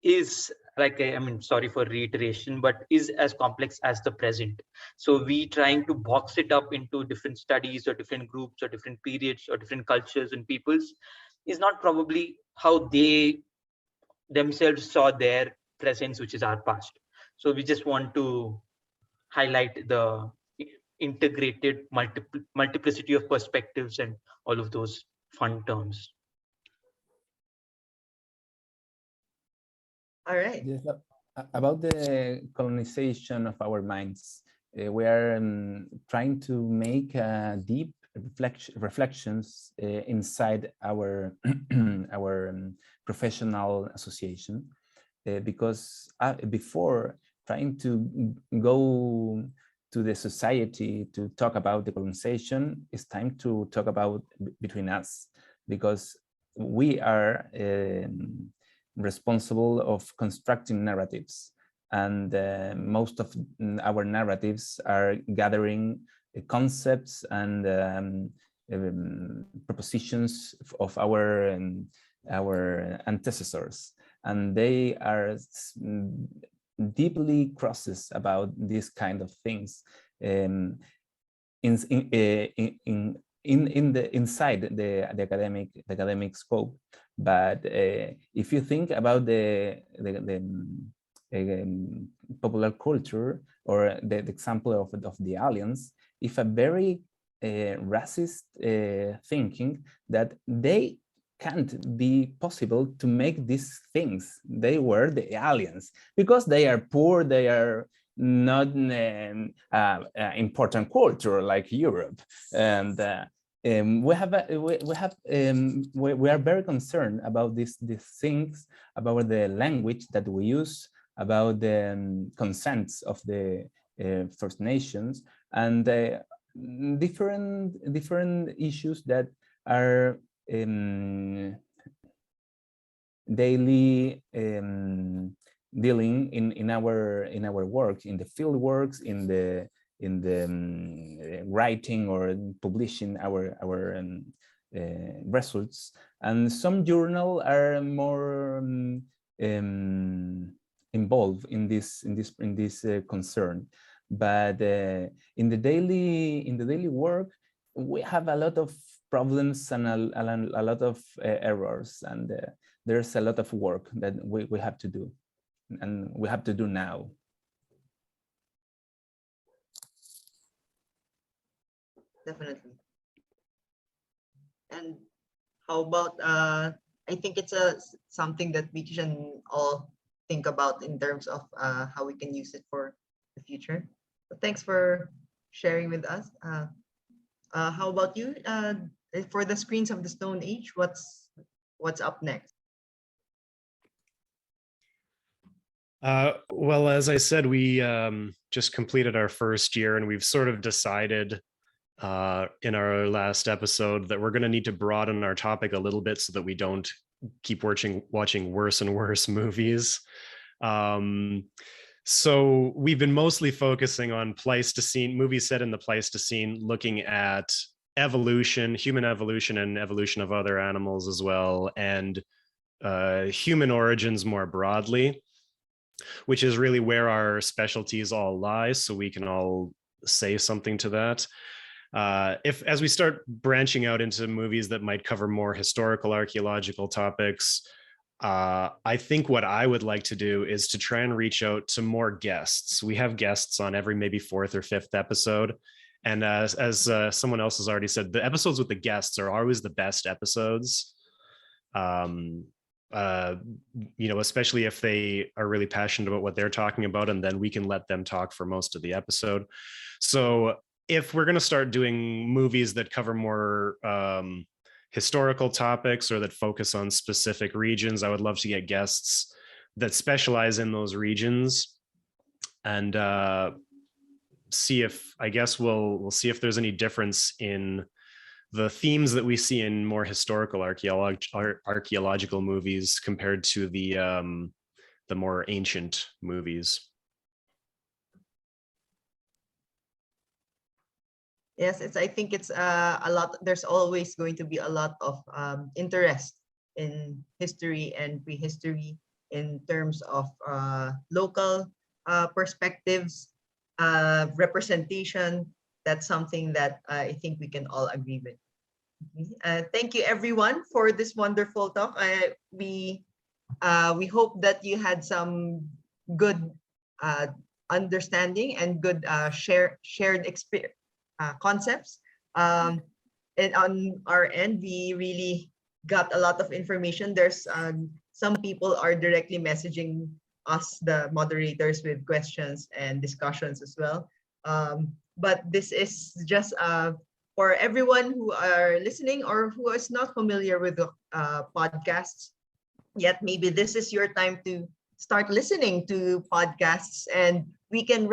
is, like, I mean, sorry for reiteration, but is as complex as the present. So we trying to box it up into different studies or different groups or different periods or different cultures and peoples is not probably how they themselves saw their presence, which is our past. So we just want to highlight the integrated multiplicity of perspectives and all of those fun terms. All right. Yes, about the colonization of our minds, we are trying to make deep reflections inside our our professional association, because before trying to go to the society to talk about the colonization, it's time to talk about between us, because we are responsible of constructing narratives, and most of our narratives are gathering concepts and propositions of our ancestors, and they are deeply crosses about these kind of things inside the academic scope. But if you think about the popular culture or the example of the aliens, if a very racist thinking that they can't be possible to make these things. They were the aliens because they are poor, they are not important culture like Europe, and we are very concerned about these things, about the language that we use, about the consents of the First Nations, and different issues that are daily dealing in our work, in the field works, in the writing or publishing our results. And some journals are more involved in this concern, but in the daily work we have a lot of problems and a lot of errors, and there's a lot of work that we have to do, and we have to do now. Definitely. And how about I think it's something that we can all think about in terms of how we can use it for the future. But thanks for sharing with us. How about you? For the Screens of the Stone Age, what's up next? Well, as I said, we just completed our first year, and we've sort of decided in our last episode that we're going to need to broaden our topic a little bit so that we don't keep watching worse and worse movies. So we've been mostly focusing on Pleistocene, movies set in the Pleistocene, looking at evolution, human evolution, and evolution of other animals as well, and human origins more broadly, which is really where our specialties all lie, so we can all say something to that. As we start branching out into movies that might cover more historical archaeological topics, I think what I would like to do is to try and reach out to more guests. We have guests on every maybe fourth or fifth episode. And as someone else has already said, the episodes with the guests are always the best episodes. Especially if they are really passionate about what they're talking about, and then we can let them talk for most of the episode. So if we're going to start doing movies that cover more historical topics or that focus on specific regions, I would love to get guests that specialize in those regions, and see if, I guess we'll see if there's any difference in the themes that we see in more historical archaeological movies compared to the more ancient movies. Yes, I think it's a lot. There's always going to be a lot of interest in history and prehistory in terms of local perspectives, representation. That's something that I think we can all agree with. Thank you, everyone, for this wonderful talk. We hope that you had some good understanding and good shared experience. Concepts. And on our end, we really got a lot of information. There's some people are directly messaging us, the moderators, with questions and discussions as well. But this is just for everyone who are listening or who is not familiar with the podcasts yet. Maybe this is your time to start listening to podcasts, and we can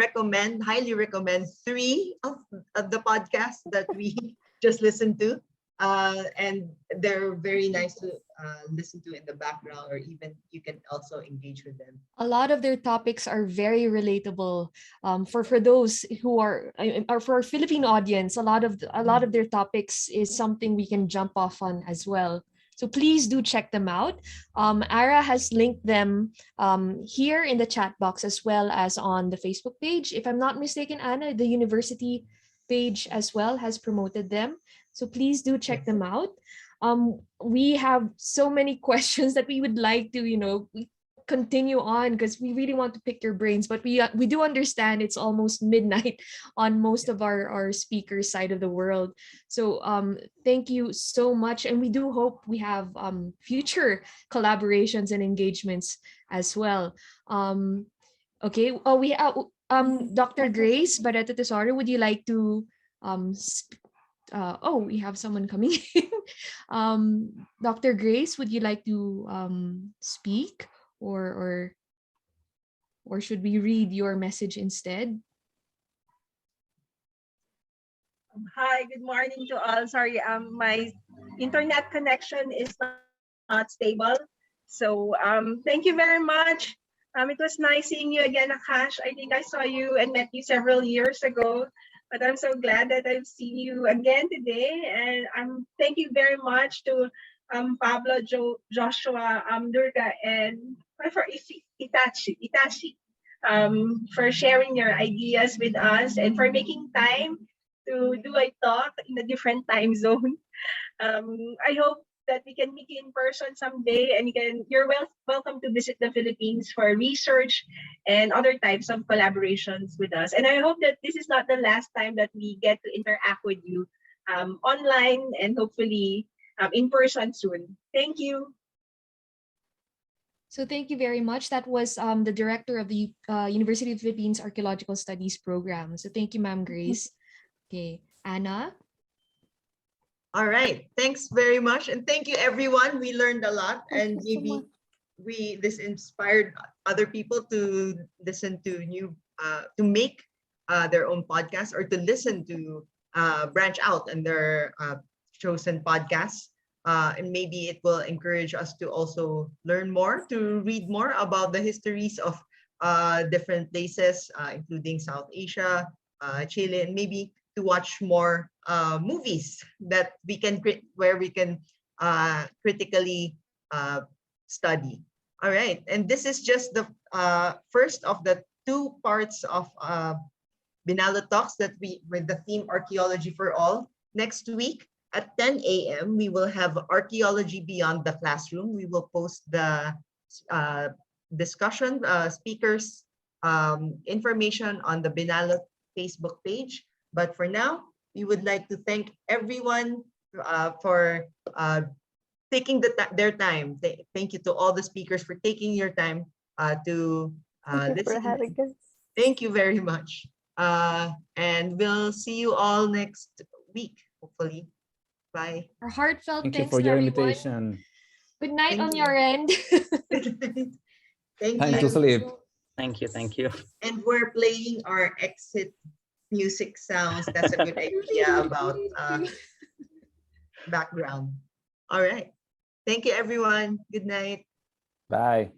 highly recommend 3 of the podcasts that we just listened to. And they're very nice to listen to in the background, or even you can also engage with them. A lot of their topics are very relatable for those who are, or for our Philippine audience. A lot of their topics is something we can jump off on as well. So please do check them out. Ara has linked them here in the chat box, as well as on the Facebook page. If I'm not mistaken, Anna, the university page as well has promoted them. So please do check them out. We have so many questions that we would like to, continue on because we really want to pick your brains, but we do understand it's almost midnight on most of our speakers' side of the world. So thank you so much, and we do hope we have future collaborations and engagements as well. Okay. Oh, we Dr. Grace Barreto Tesoro, would you like to oh, we have someone coming in. Dr. Grace, would you like to speak, or should we read your message instead? Hi, good morning to all. Sorry, my internet connection is not stable. So thank you very much. It was nice seeing you again, Akash. I think I saw you and met you several years ago, but I'm so glad that I've seen you again today. And thank you very much to Pablo, Joshua, Durga, and for Itaci, for sharing your ideas with us and for making time to do a talk in a different time zone. I hope that we can meet you in person someday, and you're welcome to visit the Philippines for research and other types of collaborations with us. And I hope that this is not the last time that we get to interact with you online and hopefully in person soon. Thank you. So thank you very much. That was the director of the University of the Philippines Archaeological Studies program. So thank you, Ma'am Grace. Okay, Anna. All right. Thanks very much. And thank you, everyone. We learned a lot, and Thank you so maybe this inspired other people to listen to to make their own podcast, or to listen to branch out in their chosen podcasts. And maybe it will encourage us to also learn more, to read more about the histories of different places, including South Asia, Chile, and maybe to watch more movies that where we can critically study. All right, and this is just the first of the 2 parts of Binalot Talks with the theme Archaeology for All. Next week at 10 a.m. we will have Archaeology Beyond the Classroom. We will post the discussion speakers information on the Binalot Facebook page. But for now, we would like to thank everyone for taking their time. Thank you to all the speakers for taking your time to Thank you for listen. having us. Thank you very much. And we'll see you all next week, hopefully. Bye. Our heartfelt Thank you thanks for to your everyone. invitation. Good night Thank on you. your end. Thank Time you. to sleep. Thank you. Thank you. And we're playing our exit music sounds. That's a good idea about background. All right. Thank you, everyone. Good night. Bye.